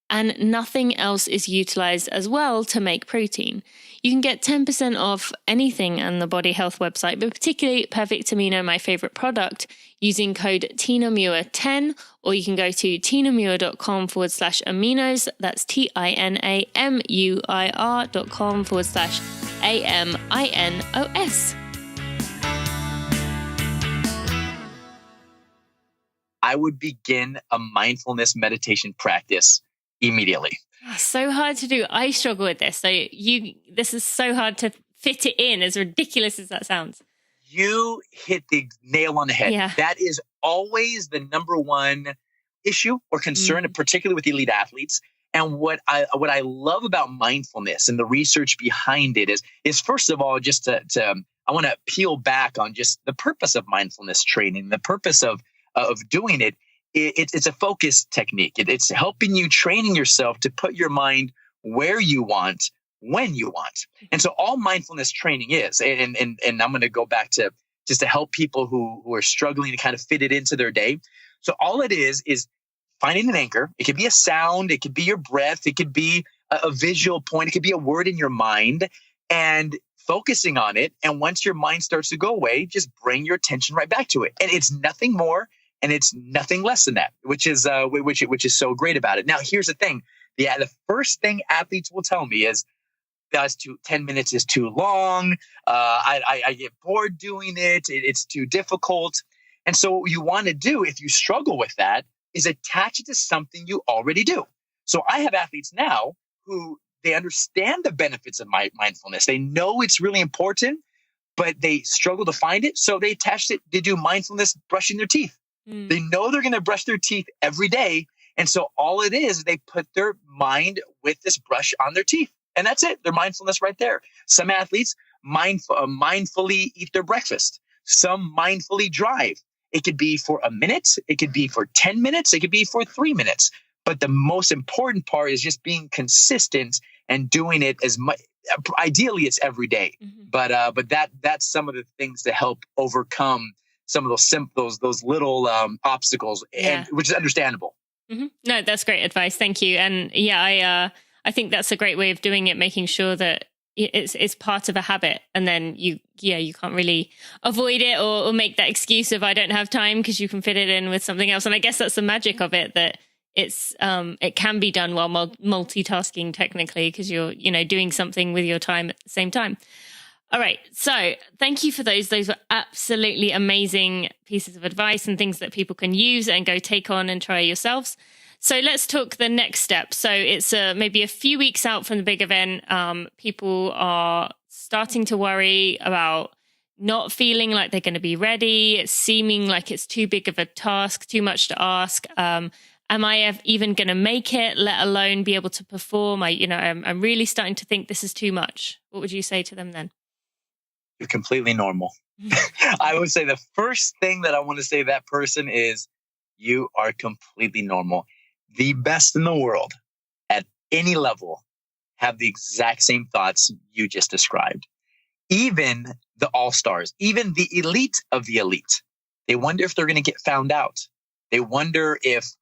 and nothing else is utilized as well to make protein. You can get 10% off anything on the Body Health website, but particularly Perfect Amino, my favorite product, using code TINAMUIR10, or you can go to tinamuir.com/aminos. That's TINAMUIR.com/AMINOS. I would begin a mindfulness meditation practice immediately. So hard to do. I struggle with this. So this is so hard to fit it in, as ridiculous as that sounds. You hit the nail on the head. Yeah. That is always the number one issue or concern, particularly with elite athletes. And what I love about mindfulness and the research behind it is first of all, just I want to peel back on just the purpose of mindfulness training, the purpose of doing it. It's a focus technique. It's helping you, training yourself to put your mind where you want, when you want. And so all mindfulness training is, and I'm going to go back to just to help people who are struggling to kind of fit it into their day. So all it is finding an anchor. It could be a sound. It could be your breath. It could be a visual point. It could be a word in your mind, and focusing on it. And once your mind starts to go away, just bring your attention right back to it. And it's nothing more and it's nothing less than that, which is so great about it. Now, here's the thing. The first thing athletes will tell me is, 10 minutes is too long. I get bored doing it. It's too difficult. And so what you want to do if you struggle with that is attach it to something you already do. So I have athletes now who they understand the benefits of mindfulness. They know it's really important, but they struggle to find it. So they attach it, they do mindfulness brushing their teeth. They know they're going to brush their teeth every day. And so all it is, they put their mind with this brush on their teeth. And that's it. Their mindfulness right there. Some athletes mindfully eat their breakfast. Some mindfully drive. It could be for a minute. It could be for 10 minutes. It could be for 3 minutes. But the most important part is just being consistent and doing it as much. Ideally, it's every day. But that's some of the things to help overcome some of those little obstacles, and which is understandable. No, that's great advice. Thank you. And I think that's a great way of doing it, making sure that it's part of a habit, and then you can't really avoid it or make that excuse of I don't have time, because you can fit it in with something else. And I guess that's the magic of it, that it can be done while multitasking technically, because you're doing something with your time at the same time. All right. So thank you for those. Those were absolutely amazing pieces of advice and things that people can use and go take on and try yourselves. So let's talk the next step. So it's maybe a few weeks out from the big event. People are starting to worry about not feeling like they're going to be ready. It's seeming like it's too big of a task, too much to ask. Am I even going to make it, let alone be able to perform? I'm really starting to think this is too much. What would you say to them then? You're completely normal. I would say the first thing that I want to say to that person is you are completely normal. The best in the world at any level have the exact same thoughts you just described. Even the all-stars, even the elite of the elite, they wonder if they're going to get found out. They wonder if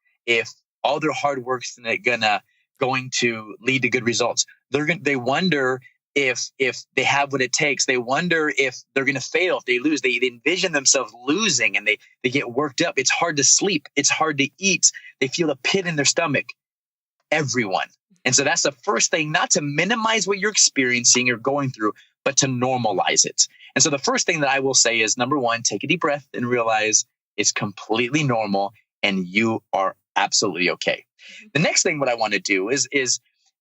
all their hard work's going to lead to good results. They wonder if they have what it takes. They wonder if they're going to fail, if they lose. They envision themselves losing, and they get worked up. It's hard to sleep. It's hard to eat. They feel a pit in their stomach. Everyone. And so that's the first thing, not to minimize what you're experiencing or going through, but to normalize it. And so the first thing that I will say is, number one, take a deep breath and realize it's completely normal and you are absolutely okay. The next thing what I want to do is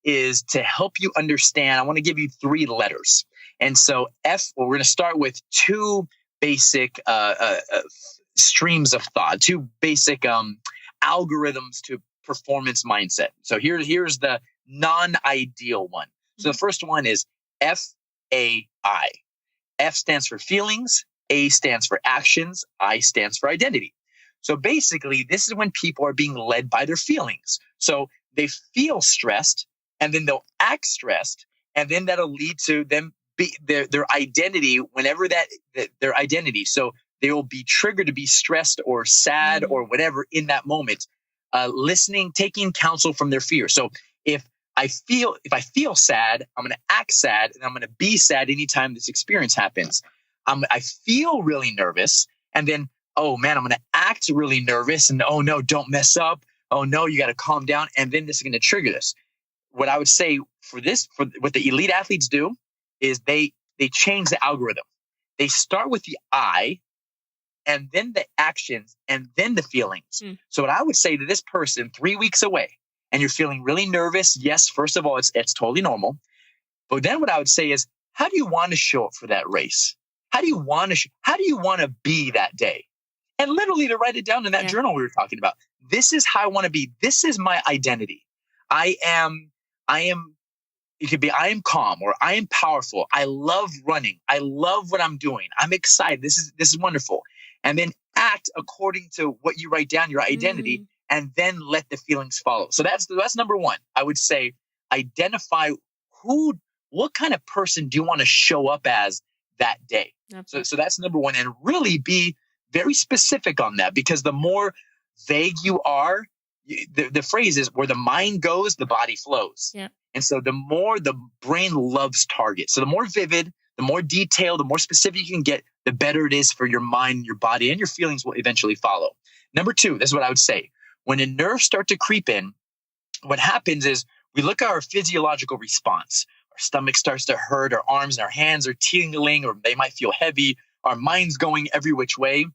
to help you understand. I want to give you 3 letters. And so we're going to start with 2 basic streams of thought, 2 basic algorithms to performance mindset. So here's the non-ideal one. So the first one is FAI. F stands for feelings, A stands for actions, I stands for identity. So basically, this is when people are being led by their feelings. So they feel stressed, and then they'll act stressed, and then that'll lead to them their identity whenever their identity. So they will be triggered to be stressed or sad or whatever in that moment. Listening, taking counsel from their fear. So if I feel sad, I'm going to act sad, and I'm going to be sad anytime this experience happens. I feel really nervous, and then, oh man, I'm going to act really nervous, and oh no, don't mess up. Oh no, you got to calm down, and then this is going to trigger this. What I would say for what the elite athletes do is they change the algorithm. They start with the I, and then the actions, and then the feelings. So what I would say to this person 3 weeks away, and you're feeling really nervous, yes, first of all, it's totally normal. But then what I would say is, how do you want to show up for that race? How do you want to be that day? And literally to write it down in that journal we were talking about. This is how I want to be. This is my identity. I am, it could be, I am calm, or I am powerful. I love running. I love what I'm doing. I'm excited. This is wonderful. And then act according to what you write down, your identity, and then let the feelings follow. So that's number one. I would say, identify what kind of person do you want to show up as that day? Okay. So that's number one, and really be very specific on that, because the more vague you are, the phrase is, where the mind goes, the body flows. Yeah. And so the more the brain loves targets. So the more vivid, the more detailed, the more specific you can get, the better it is for your mind, your body, and your feelings will eventually follow. Number 2, this is what I would say. When the nerves start to creep in, what happens is we look at our physiological response. Our stomach starts to hurt, our arms and our hands are tingling, or they might feel heavy. Our mind's going every which way.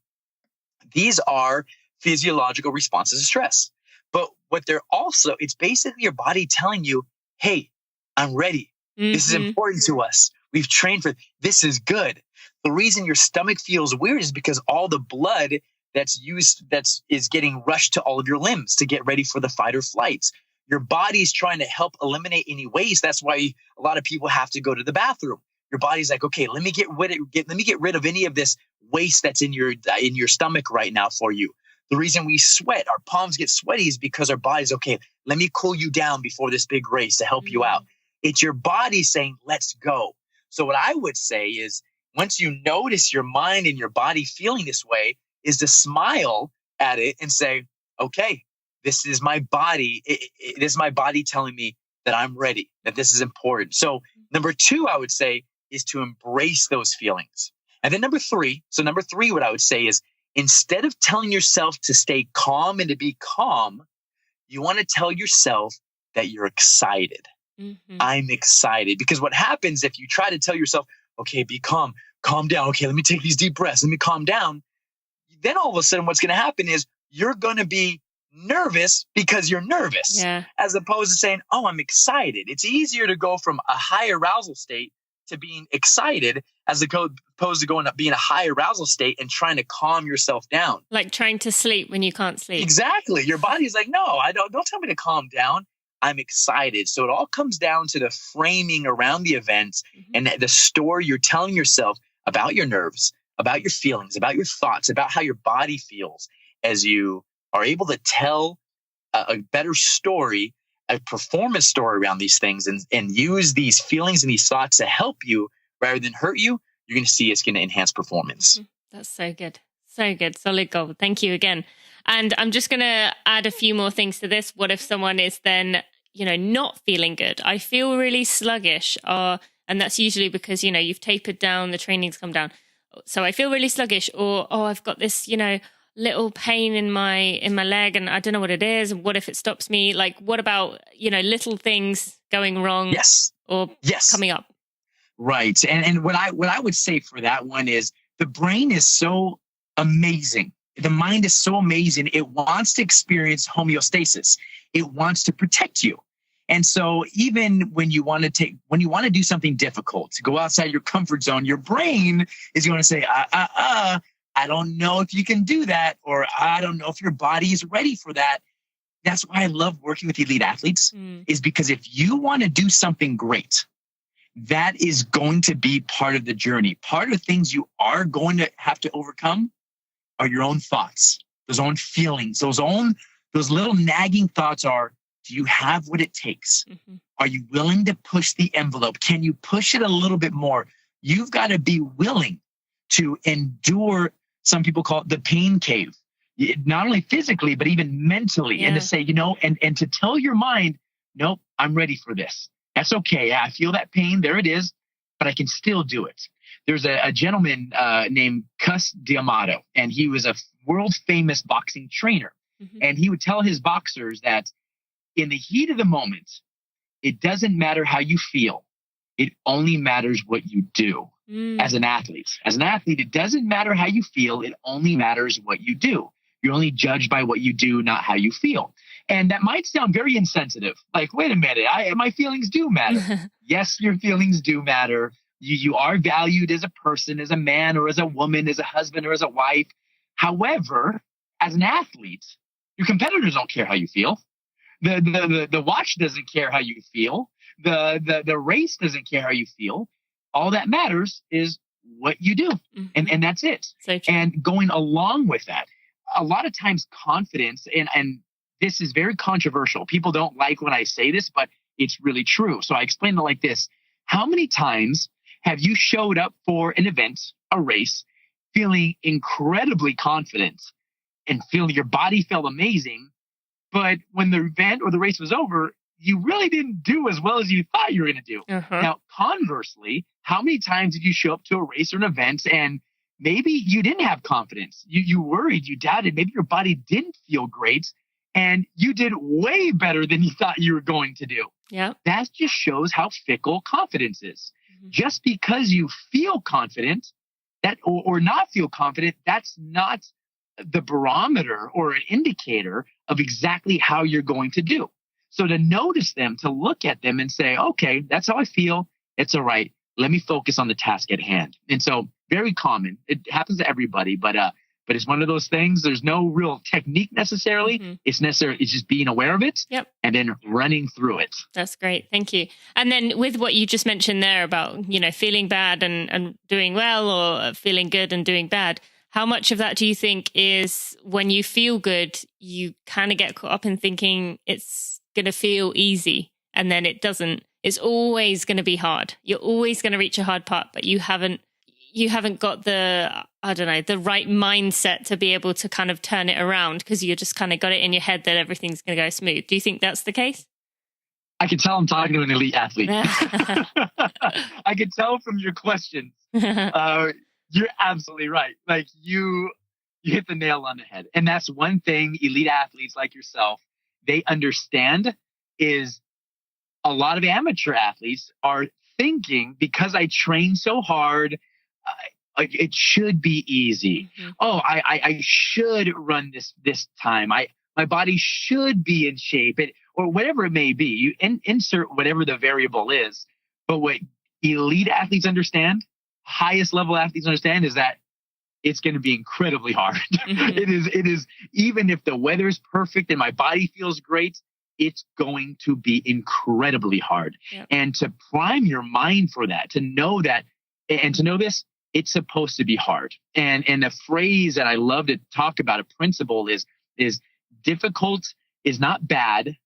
These are physiological responses to stress. But what they're also, it's basically your body telling you, hey, I'm ready. This is important to us. We've trained for this is good. The reason your stomach feels weird is because all the blood is getting rushed to all of your limbs to get ready for the fight or flight. Your body's trying to help eliminate any waste. That's why a lot of people have to go to the bathroom. Your body's like, okay, let me get rid of any of this waste that's in your stomach right now for you. The reason we sweat, our palms get sweaty, is because our body's okay. Let me cool you down before this big race to help you out. It's your body saying, let's go. So what I would say is, once you notice your mind and your body feeling this way, is to smile at it and say, okay, this is my body. This is my body telling me that I'm ready, that this is important. So number 2, I would say, is to embrace those feelings. And then number three, what I would say is, instead of telling yourself to stay calm and to be calm, you want to tell yourself that you're excited. I'm excited. Because what happens if you try to tell yourself, okay, be calm down. Okay, let me take these deep breaths. Let me calm down. Then all of a sudden what's going to happen is you're going to be nervous because you're nervous, as opposed to saying, oh, I'm excited. It's easier to go from a high arousal state to being excited as opposed to going up being a high arousal state and trying to calm yourself down. Like trying to sleep when you can't sleep. Exactly. Your body's like, no, don't tell me to calm down. I'm excited. So it all comes down to the framing around the events and the story you're telling yourself about your nerves, about your feelings, about your thoughts, about how your body feels. As you are able to tell a better story, a performance story around these things, and use these feelings and these thoughts to help you rather than hurt you, you're going to see it's going to enhance performance. That's so good. So good. Solid gold. Thank you again. And I'm just going to add a few more things to this. What if someone is then, not feeling good? I feel really sluggish. And that's usually because, you've tapered down, the training's come down. So I feel really sluggish, or, I've got this, little pain in my leg and I don't know what it is. What if it stops me? Like, what about, little things going wrong or coming up? Right. And what I would say for that one is, the brain is so amazing. The mind is so amazing. It wants to experience homeostasis. It wants to protect you. And so even when you want to do something difficult, to go outside your comfort zone, your brain is going to say, I don't know if you can do that, or I don't know if your body is ready for that. That's why I love working with elite athletes, is because if you want to do something great, that is going to be part of the journey. Part of the things you are going to have to overcome are your own thoughts, those own feelings, those little nagging thoughts are, do you have what it takes? Are you willing to push the envelope? Can you push it a little bit more? You've got to be willing to endure, some people call it the pain cave, not only physically, but even mentally. And to say, and to tell your mind, nope, I'm ready for this. That's okay. I feel that pain. There it is, but I can still do it. There's a gentleman named Cus D'Amato, and he was a world famous boxing trainer. And he would tell his boxers that in the heat of the moment, it doesn't matter how you feel. It only matters what you do as an athlete. As an athlete, it doesn't matter how you feel. It only matters what you do. You're only judged by what you do, not how you feel. And that might sound very insensitive. Like, wait a minute, my feelings do matter. Yes, your feelings do matter. You are valued as a person, as a man or as a woman, as a husband or as a wife. However, as an athlete, your competitors don't care how you feel. The watch doesn't care how you feel. The race doesn't care how you feel. All that matters is what you do. And that's it. So and going along with that, a lot of times confidence, and this is very controversial. People don't like when I say this, but it's really true. So I explain it like this. How many times have you showed up for an event, a race, feeling incredibly confident and feeling your body felt amazing, but when the event or the race was over, you really didn't do as well as you thought you were going to do? Now, conversely, how many times did you show up to a race or an event and maybe you didn't have confidence? You worried, you doubted, maybe your body didn't feel great, and you did way better than you thought you were going to do. Yeah, that just shows how fickle confidence is. Just because you feel confident, that or not feel confident, that's not the barometer or an indicator of exactly how you're going to do. So to notice them, to look at them and say, okay, that's how I feel. It's all right. Let me focus on the task at hand. And so very common. It happens to everybody, but it's one of those things. There's no real technique necessarily. Mm-hmm. It's just being aware of it. Yep. And then running through it. That's great. Thank you. And then with what you just mentioned there about, feeling bad and doing well, or feeling good and doing bad, how much of that do you think is when you feel good, you kind of get caught up in thinking it's going to feel easy, and then it doesn't? It's always going to be hard. You're always going to reach a hard part, but you haven't got the right mindset to be able to kind of turn it around, because you just kind of got it in your head that everything's going to go smooth. Do you think that's the case? I can tell I'm talking to an elite athlete. I can tell from your questions. You're absolutely right. Like you hit the nail on the head. And that's one thing elite athletes like yourself, they understand, is a lot of amateur athletes are thinking, because I train so hard, it should be easy. Mm-hmm. Oh, I should run this time. My body should be in shape, or whatever it may be. You insert whatever the variable is. But what elite athletes understand, highest level athletes understand, is that it's going to be incredibly hard. Mm-hmm. It is, even if the weather is perfect and my body feels great, it's going to be incredibly hard. Yep. And to prime your mind for that, to know that, and to know this, it's supposed to be hard. And a phrase that I love to talk about, a principle is difficult is not bad.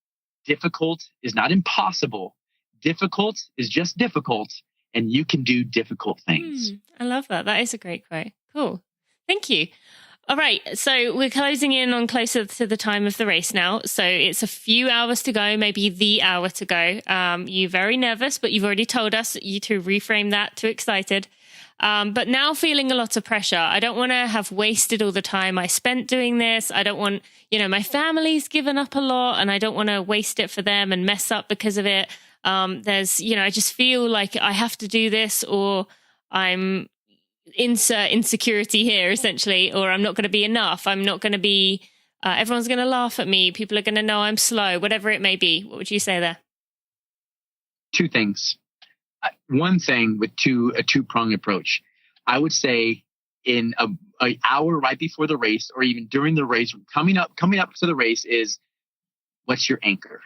Difficult is not impossible. Difficult is just difficult, and you can do difficult things. I love that. That is a great quote. Cool. Thank you. All right. So we're closing in on closer to the time of the race now. So it's a few hours to go, maybe the hour to go. You're very nervous, but you've already told us you to reframe that to excited. But now feeling a lot of pressure. I don't want to have wasted all the time I spent doing this. I don't want, my family's given up a lot, and I don't want to waste it for them and mess up because of it. There's, I just feel like I have to do this, or I'm insert insecurity here essentially, or I'm not going to be enough. I'm not going to be, everyone's going to laugh at me. People are going to know I'm slow, whatever it may be. What would you say there? Two things. One thing with a two-pronged approach. I would say in an hour right before the race, or even during the race, coming up to the race, is what's your anchor?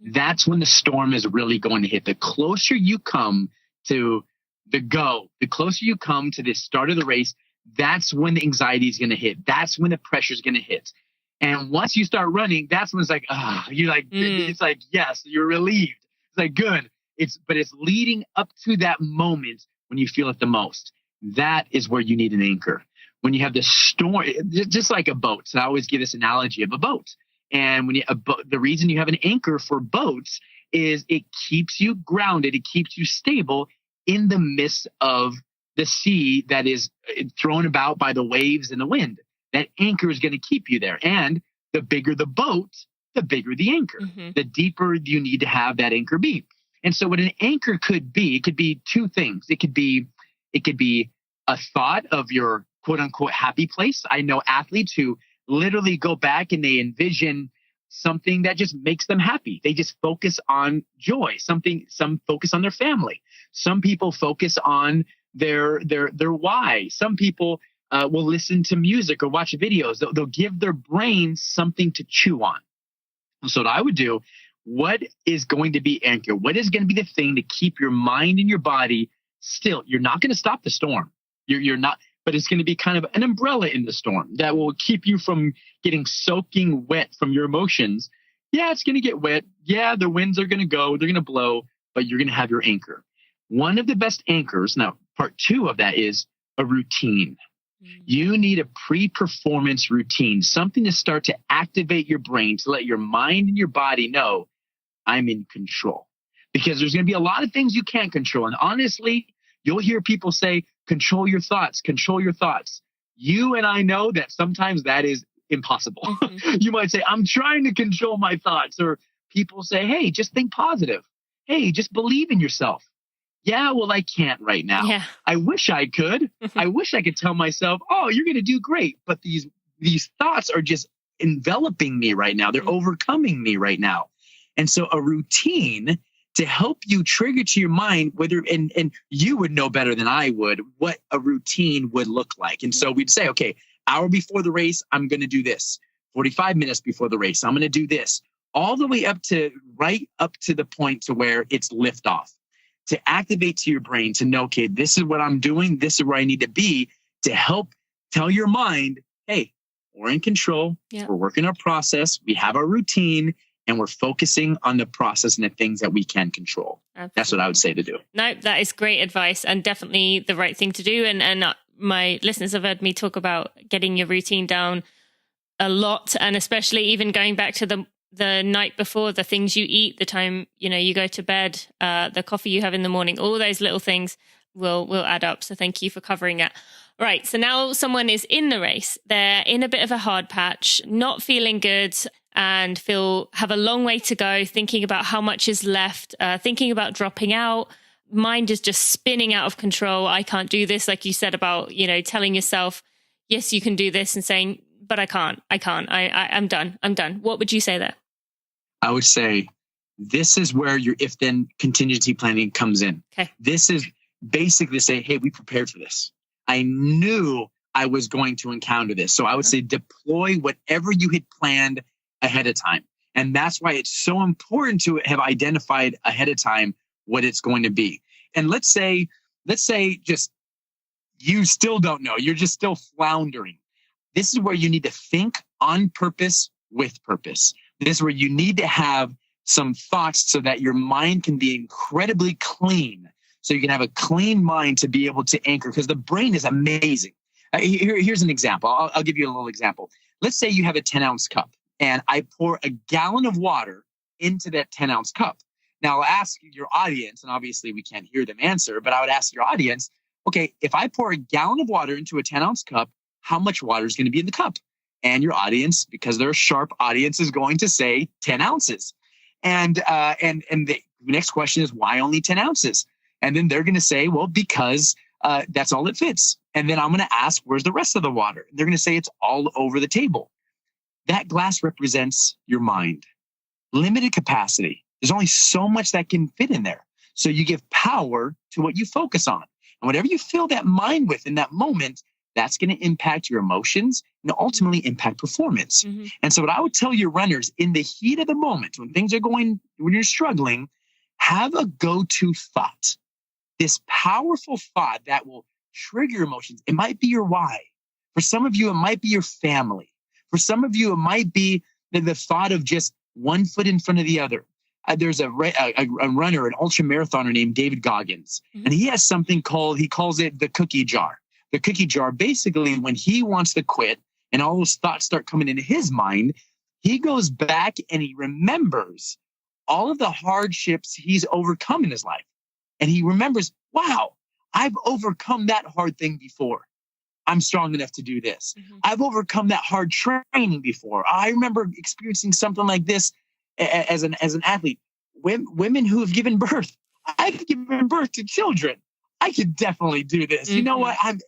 That's when the storm is really going to hit. The closer you come to the closer you come to the start of the race, that's when the anxiety is going to hit. That's when the pressure is going to hit. And once you start running, that's when it's like, you're like, it's like, yes, you're relieved. It's like, good. But it's leading up to that moment when you feel it the most. That is where you need an anchor. When you have the storm, just like a boat. So I always give this analogy of a boat. And the reason you have an anchor for boats is it keeps you grounded. It keeps you stable in the midst of the sea that is thrown about by the waves and the wind. That anchor is going to keep you there. And the bigger the boat, the bigger the anchor. Mm-hmm. The deeper you need to have that anchor be. And so what an anchor could be, it could be two things. It could be a thought of your quote unquote happy place. I know athletes who literally go back and they envision something that just makes them happy. They just focus on joy, some focus on their family. Some people focus on their why. Some people will listen to music or watch videos. They'll give their brain something to chew on. So what I would do, what is going to be anchor? What is going to be the thing to keep your mind and your body still? You're not going to stop the storm. You're not, but it's going to be kind of an umbrella in the storm that will keep you from getting soaking wet from your emotions. Yeah, it's going to get wet. Yeah, the winds are going to go. They're going to blow, but you're going to have your anchor. One of the best anchors, now part two of that, is a routine. You need a pre-performance routine, something to start to activate your brain, to let your mind and your body know I'm in control. Because there's going to be a lot of things you can't control. And honestly, you'll hear people say, control your thoughts, control your thoughts. You and I know that sometimes that is impossible. Mm-hmm. You might say, I'm trying to control my thoughts. Or people say, hey, just think positive. Hey, just believe in yourself. Yeah, well, I can't right now. Yeah. I wish I could. I wish I could tell myself, oh, you're going to do great. But these these thoughts are just enveloping me right now. They're overcoming me right now. And so a routine to help you trigger to your mind whether, and you would know better than I would, what a routine would look like. And so we'd say, okay, hour before the race, I'm going to do this. 45 minutes before the race, I'm going to do this. All the way up to right up to the point to where it's liftoff, to activate to your brain to know, okay, this is what I'm doing. This is where I need to be to help tell your mind, hey, we're in control. Yeah. We're working our process. We have our routine and we're focusing on the process and the things that we can control. Absolutely. That's what I would say to do. No, that is great advice and definitely the right thing to do. And my listeners have heard me talk about getting your routine down a lot. And especially even going back to the night before, the things you eat, the time, you go to bed, the coffee you have in the morning, all those little things will add up. So thank you for covering it. Right. So now someone is in the race. They're in a bit of a hard patch, not feeling good and have a long way to go, thinking about how much is left, thinking about dropping out. Mind is just spinning out of control. I can't do this. Like you said about, telling yourself, yes, you can do this and saying, but I can't. I'm done. What would you say there? I would say this is where your if-then contingency planning comes in. Okay. This is basically say, hey, we prepared for this. I knew I was going to encounter this. So I would say deploy whatever you had planned ahead of time. And that's why it's so important to have identified ahead of time what it's going to be. And let's say just you still don't know. You're just still floundering. This is where you need to think on purpose with purpose. This is where you need to have some thoughts so that your mind can be incredibly clean. So you can have a clean mind to be able to anchor, because the brain is amazing. Here's an example. I'll give you a little example. Let's say you have a 10-ounce cup and I pour a gallon of water into that 10-ounce cup. Now I'll ask your audience, and obviously we can't hear them answer, but I would ask your audience, okay, if I pour a gallon of water into a 10-ounce cup, how much water is going to be in the cup? And your audience, because they're a sharp audience, is going to say 10 ounces. And the next question is, why only 10 ounces? And then they're going to say, well, because that's all it fits. And then I'm going to ask, where's the rest of the water? And they're going to say it's all over the table. That glass represents your mind. Limited capacity. There's only so much that can fit in there. So you give power to what you focus on. And whatever you fill that mind with in that moment, that's going to impact your emotions and ultimately impact performance. Mm-hmm. And so what I would tell your runners in the heat of the moment, when you're struggling, have a go-to thought. This powerful thought that will trigger your emotions. It might be your why. For some of you, it might be your family. For some of you, it might be the thought of just one foot in front of the other. There's a runner, an ultra marathoner named David Goggins, mm-hmm. and he has something he calls it the cookie jar. The cookie jar, basically, when he wants to quit and all those thoughts start coming into his mind, he goes back and he remembers all of the hardships he's overcome in his life. And he remembers, wow, I've overcome that hard thing before. I'm strong enough to do this. Mm-hmm. I've overcome that hard training before. I remember experiencing something like this as an athlete. Women who have given birth. I've given birth to children. I could definitely do this. Mm-hmm. You know what? I'm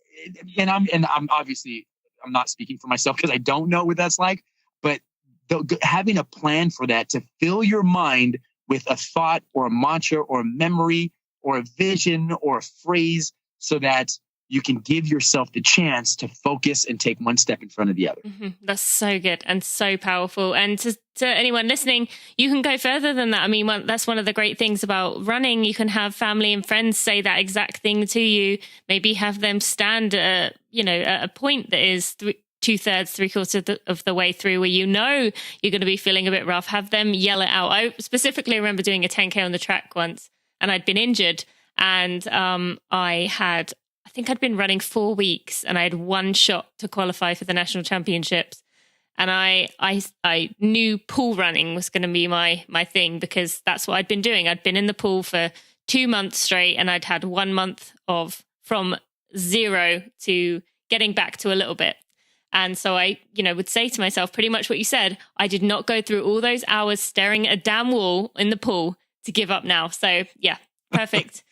obviously, I'm not speaking for myself because I don't know what that's like, but having a plan for that to fill your mind with a thought or a mantra or a memory or a vision or a phrase so that you can give yourself the chance to focus and take one step in front of the other. Mm-hmm. That's so good and so powerful. And to anyone listening, you can go further than that. I mean, that's one of the great things about running. You can have family and friends say that exact thing to you. Maybe have them stand at a point that is 2/3, 3/4 of the way through where you're going to be feeling a bit rough. Have them yell it out. I specifically remember doing a 10K on the track once, and I'd been injured, and I think I'd been running 4 weeks and I had one shot to qualify for the national championships. And I knew pool running was going to be my thing because that's what I'd been doing. I'd been in the pool for 2 months straight and I'd had 1 month from zero to getting back to a little bit. And so I, would say to myself pretty much what you said. I did not go through all those hours staring at a damn wall in the pool to give up now. So yeah, perfect.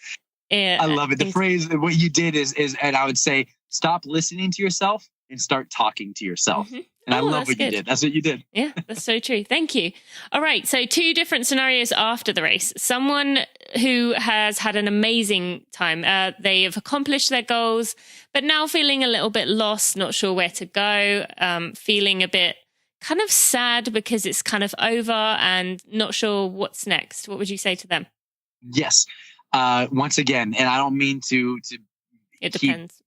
I love it. The phrase, what you did is, and I would say, stop listening to yourself and start talking to yourself. Mm-hmm. And I love that's what good. you did. That's what you did. Yeah, that's so true. Thank you. All right. So 2 different scenarios after the race. Someone who has had an amazing time. They have accomplished their goals, but now feeling a little bit lost, not sure where to go, feeling a bit kind of sad because it's kind of over and not sure what's next. What would you say to them? Yes. Once again, and I don't mean to It depends.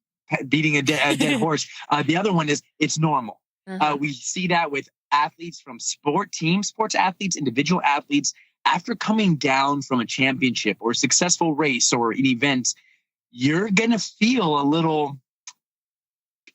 beating a dead horse. The other one is it's normal. Uh-huh. We see that with athletes from sports athletes, individual athletes, after coming down from a championship or a successful race or an event, you're going to feel a little,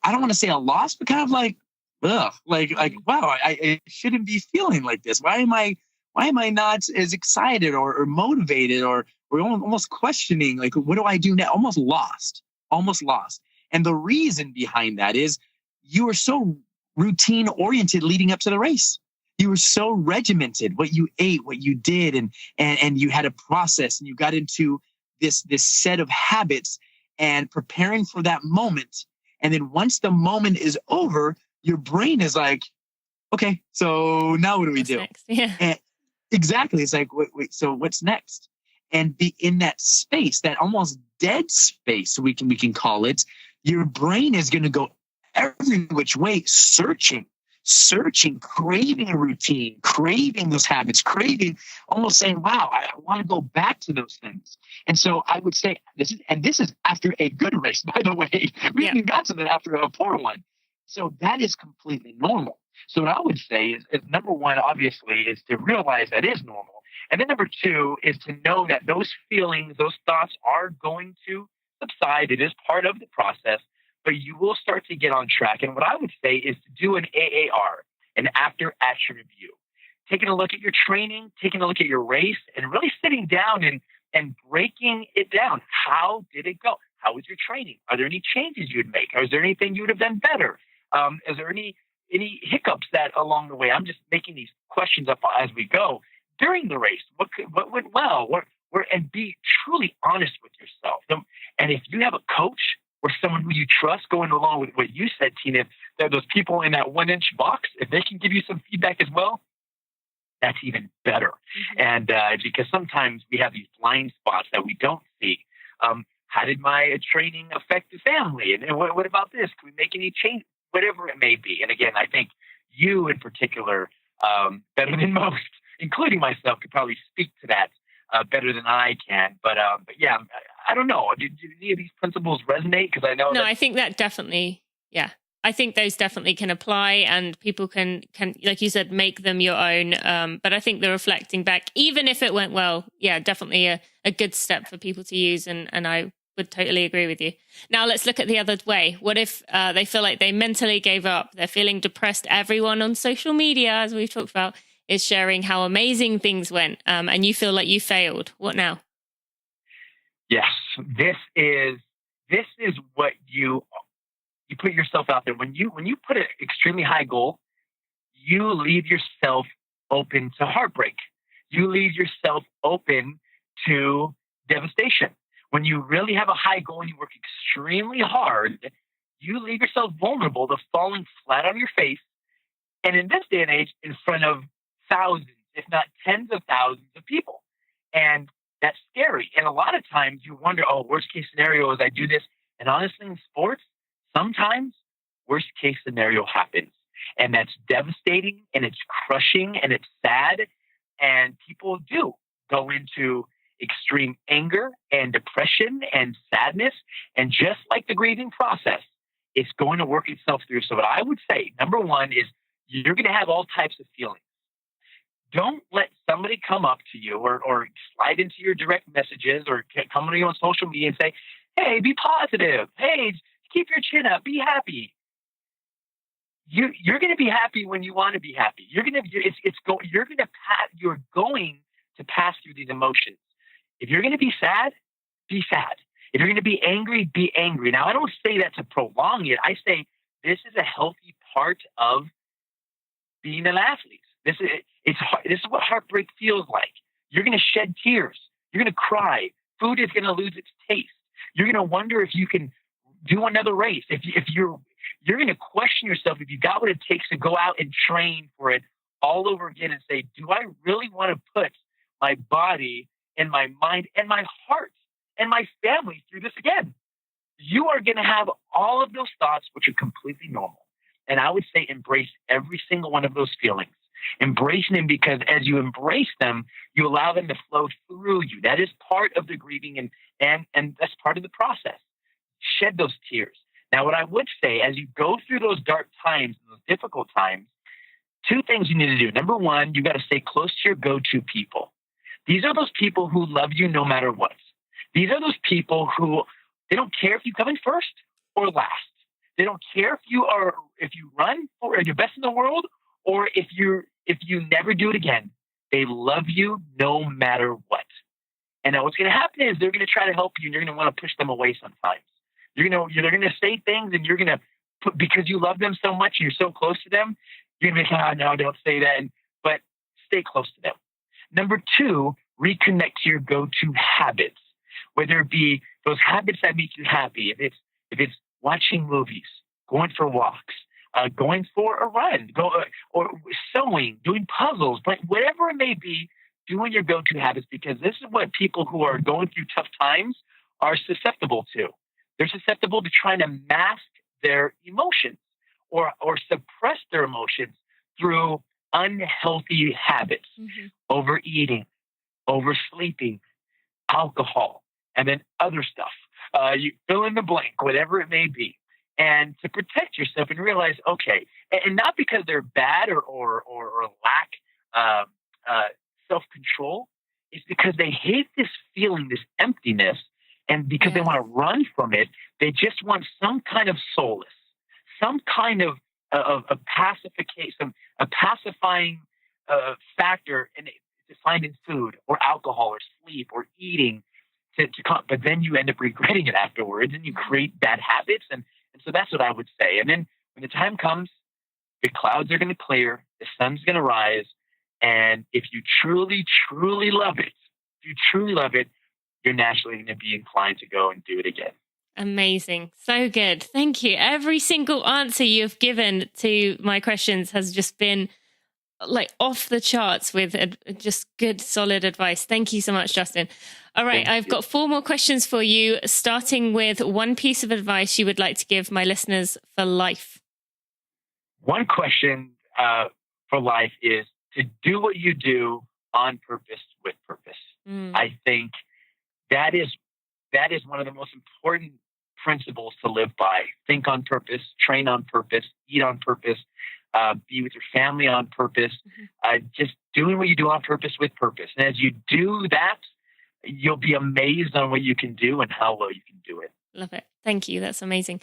I don't want to say a loss, but kind of like, ugh, like, wow, I shouldn't be feeling like this. Why am I not as excited or motivated or almost questioning, like, what do I do now? Almost lost. And the reason behind that is you are so routine oriented leading up to the race. You were so regimented, what you ate, what you did, and you had a process, and you got into this set of habits and preparing for that moment. And then once the moment is over, your brain is like, okay, so now what do we do? Next? Yeah. And exactly. It's like, wait, so what's next? And be in that space, that almost dead space, we can call it. Your brain is going to go every which way, searching, craving a routine, craving those habits, almost saying, wow, I want to go back to those things. And so I would say this is after a good race, by the way. We even got to that after a poor one. So that is completely normal. So what I would say is number one, obviously, is to realize that is normal. And then number 2 is to know that those feelings, those thoughts are going to subside. It is part of the process, but you will start to get on track. And what I would say is to do an AAR, an after action review, taking a look at your training, taking a look at your race, and really sitting down and breaking it down. How did it go? How was your training? Are there any changes you'd make? Is there anything you would have done better? Is there any hiccups that along the way? I'm just making these questions up as we go. During the race, what went well? And be truly honest with yourself. And if you have a coach or someone who you trust, going along with what you said, Tina, there are those people in that 1-inch box, if they can give you some feedback as well, that's even better. Mm-hmm. And because sometimes we have these blind spots that we don't see. How did my training affect the family? And what about this? Can we make any change? Whatever it may be. And again, I think you in particular, better than most, including myself, could probably speak to that better than I can. But yeah, I don't know. Do any of these principles resonate? Because I know. No, I think that definitely. Yeah, I think those definitely can apply, and people can, like you said, make them your own. But I think the reflecting back, even if it went well, yeah, definitely a good step for people to use. And I would totally agree with you. Now let's look at the other way. What if they feel like they mentally gave up? They're feeling depressed. Everyone on social media, as we've talked about, is sharing how amazing things went, and you feel like you failed. What now? Yes, this is what you put yourself out there. When you put an extremely high goal, you leave yourself open to heartbreak. You leave yourself open to devastation. When you really have a high goal and you work extremely hard, you leave yourself vulnerable to falling flat on your face. And in this day and age, in front of thousands, if not tens of thousands of people. And that's scary. And a lot of times you wonder, worst case scenario is I do this. And honestly, in sports, sometimes worst case scenario happens. And that's devastating, and it's crushing, and it's sad. And people do go into extreme anger and depression and sadness. And just like the grieving process, it's going to work itself through. So what I would say, number one, is you're going to have all types of feelings. Don't let somebody come up to you or slide into your direct messages or come to you on social media and say, hey, be positive. Hey, keep your chin up. Be happy. You're going to be happy when you want to be happy. You're going to pass through these emotions. If you're going to be sad, be sad. If you're going to be angry, be angry. Now, I don't say that to prolong it. I say this is a healthy part of being an athlete. This is what heartbreak feels like. You're going to shed tears. You're going to cry. Food is going to lose its taste. You're going to wonder if you can do another race. If you're going to question yourself if you got what it takes to go out and train for it all over again and say, do I really want to put my body and my mind and my heart and my family through this again? You are going to have all of those thoughts, which are completely normal. And I would say embrace every single one of those feelings. Embrace them, because as you embrace them, you allow them to flow through you. That is part of the grieving, and that's part of the process. Shed those tears. Now, what I would say, as you go through those dark times, those difficult times, two things you need to do. Number one, you got to stay close to your go-to people. These are those people who love you no matter what. These are those people who, they don't care if you come in first or last. They don't care if you run for your best in the world, or if you never do it again. They love you no matter what. And now what's going to happen is they're going to try to help you, and you're going to want to push them away sometimes. They're going to say things, and you're going to put, because you love them so much and you're so close to them, you're going to be like, no, don't say that. But stay close to them. Number two, reconnect to your go-to habits, whether it be those habits that make you happy. If it's watching movies, going for walks, going for a run, or sewing, doing puzzles, but whatever it may be, doing your go-to habits, because this is what people who are going through tough times are susceptible to. They're susceptible to trying to mask their emotions or suppress their emotions through unhealthy habits, overeating, oversleeping, alcohol, and then other stuff. You fill in the blank, whatever it may be. And to protect yourself and realize, okay, and not because they're bad or lack self-control, it's because they hate this feeling, this emptiness, and because they want to run from it, they just want some kind of solace, some kind of pacification, a pacifying factor, and to find in food or alcohol or sleep or eating. But then you end up regretting it afterwards, and you create bad habits. And so that's what I would say. And then when the time comes, the clouds are going to clear, the sun's going to rise. And if you truly, truly love it, you're naturally going to be inclined to go and do it again. Amazing. So good. Thank you. Every single answer you've given to my questions has just been like off the charts with just good, solid advice. Thank you so much, Justin. All right. I've got 4 more questions for you, starting with one piece of advice you would like to give my listeners for life. One question for life is to do what you do on purpose with purpose. I think that is one of the most important principles to live by. Think on purpose, train on purpose, eat on purpose, be with your family on purpose, just doing what you do on purpose with purpose. And as you do that, you'll be amazed on what you can do and how well you can do it. Love it. Thank you. That's amazing.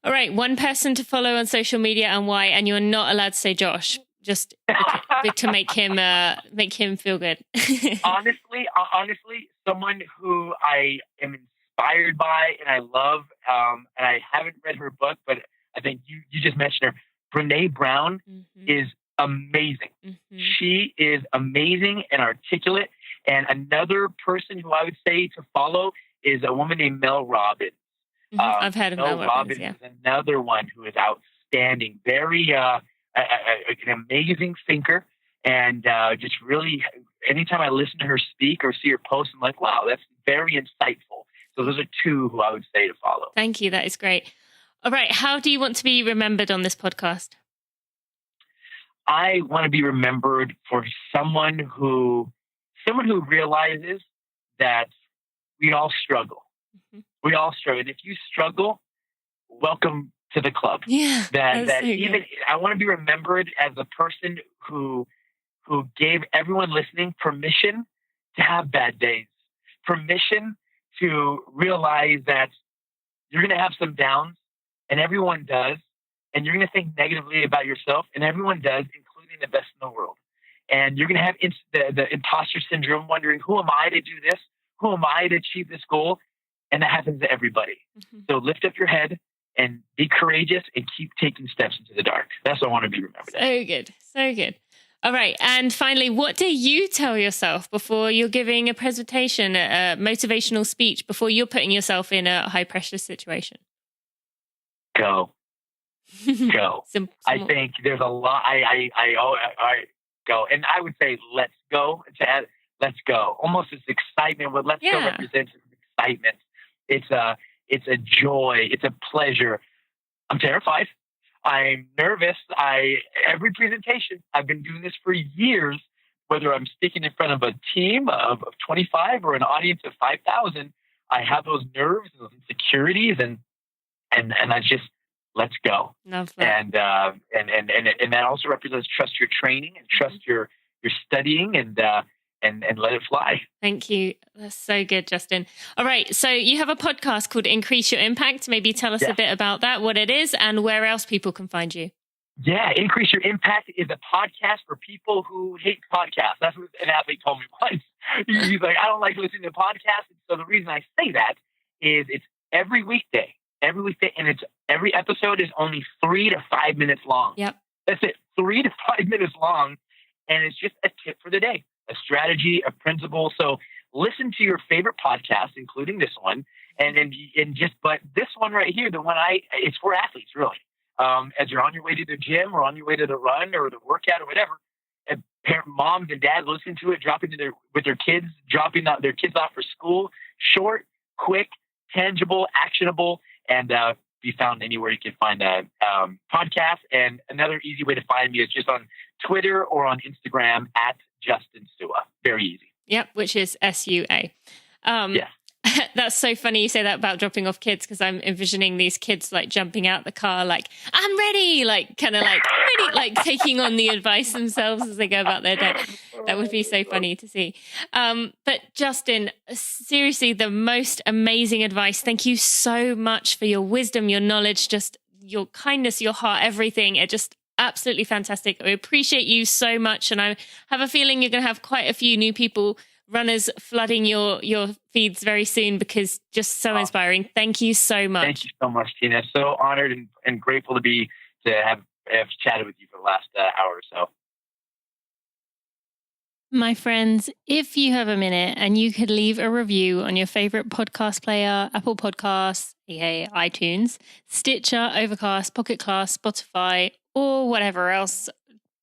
All right. One person to follow on social media and why, and you're not allowed to say Josh, just to make him feel good. Honestly, someone who I am inspired by and I love, and I haven't read her book, but I think you just mentioned her. Brene Brown is amazing. She is amazing and articulate. And another person who I would say to follow is a woman named Mel Robbins. I've heard of Mel Robbins. Is another one who is outstanding. Very an amazing thinker, and just really, anytime I listen to her speak or see her post, I'm like, wow, that's very insightful. So those are 2 who I would say to follow. Thank you. That is great. All right. How do you want to be remembered on this podcast? I want to be remembered for someone who realizes that we all struggle. We all struggle. And if you struggle, welcome to the club. Yeah. That even I want to be remembered as a person who gave everyone listening permission to have bad days, permission to realize that you're going to have some downs, and everyone does, and you're going to think negatively about yourself, and everyone does, including the best in the world. And you're going to have the imposter syndrome, wondering, who am I to do this? Who am I to achieve this goal? And that happens to everybody. So lift up your head and be courageous and keep taking steps into the dark. That's what I want to be remembered. So good. So good. All right. And finally, what do you tell yourself before you're giving a presentation, a motivational speech, before you're putting yourself in a high pressure situation? Go. go. I think there's a lot. I go, and I would say let's go. Let's go. Almost as excitement. What let's go represents excitement. It's a joy. It's a pleasure. I'm terrified. I'm nervous. Every presentation, I've been doing this for years, whether I'm speaking in front of a team of 25 or an audience of 5,000, I have those nerves and those insecurities and I just, let's go. Love that. And that also represents trust your training and trust your studying and let it fly. Thank you. That's so good, Justin. All right. So you have a podcast called Increase Your Impact. Maybe tell us a bit about that, what it is, and where else people can find you. Yeah. Increase Your Impact is a podcast for people who hate podcasts. That's what an athlete told me once. He's like, I don't like listening to podcasts. And so the reason I say that is it's every weekday, and every episode is only 3 to 5 minutes long. Yep. That's it. 3 to 5 minutes long. And it's just a tip for the day, a strategy, a principle. So listen to your favorite podcast, including this one, but this one right here, it's for athletes really. As you're on your way to the gym or on your way to the run or the workout or whatever, and moms and dads listen to it, dropping their kids off for school, short, quick, tangible, actionable, and be found anywhere you can find a podcast. And another easy way to find me is just on Twitter or on Instagram at Justin Sua. Very easy. Yep, which is SUA. Yeah. That's so funny you say that about dropping off kids, because I'm envisioning these kids like jumping out the car like, I'm ready, like kind of like ready, like taking on the advice themselves as they go about their day. That would be so funny to see. But Justin, seriously, the most amazing advice. Thank you so much for your wisdom, your knowledge, just your kindness, your heart, everything. It just absolutely fantastic. I appreciate you so much. And I have a feeling you're going to have quite a few new runners flooding your feeds very soon, because just so inspiring. Thank you so much. Thank you so much, Tina. So honored and grateful to have chatted with you for the last hour or so. My friends, if you have a minute and you could leave a review on your favorite podcast player, Apple Podcasts, iTunes, Stitcher, Overcast, Pocket Cast, Spotify, or whatever else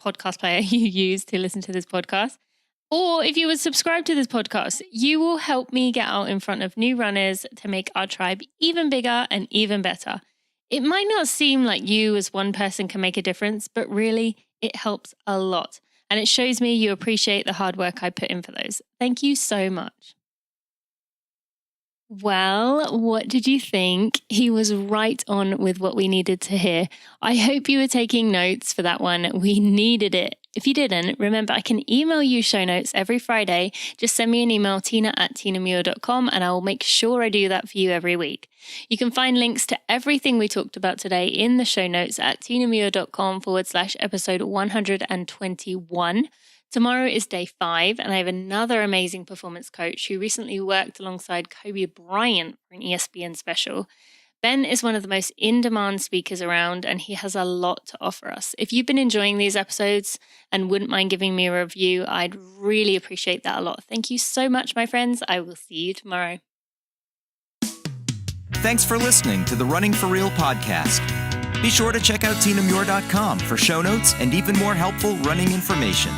podcast player you use to listen to this podcast, or if you would subscribe to this podcast, you will help me get out in front of new runners to make our tribe even bigger and even better. It might not seem like you as one person can make a difference, but really it helps a lot. And it shows me you appreciate the hard work I put in for those. Thank you so much. Well, what did you think? He was right on with what we needed to hear. I hope you were taking notes for that one. We needed it. If you didn't, remember I can email you show notes every Friday. Just send me an email, tina@tinamuir.com, and I will make sure I do that for you every week. You can find links to everything we talked about today in the show notes at tinamuir.com/episode 121. Tomorrow is day 5, and I have another amazing performance coach who recently worked alongside Kobe Bryant for an ESPN special. Ben is one of the most in-demand speakers around, and he has a lot to offer us. If you've been enjoying these episodes and wouldn't mind giving me a review, I'd really appreciate that a lot. Thank you so much, my friends. I will see you tomorrow. Thanks for listening to the Running for Real podcast. Be sure to check out tinamuir.com for show notes and even more helpful running information.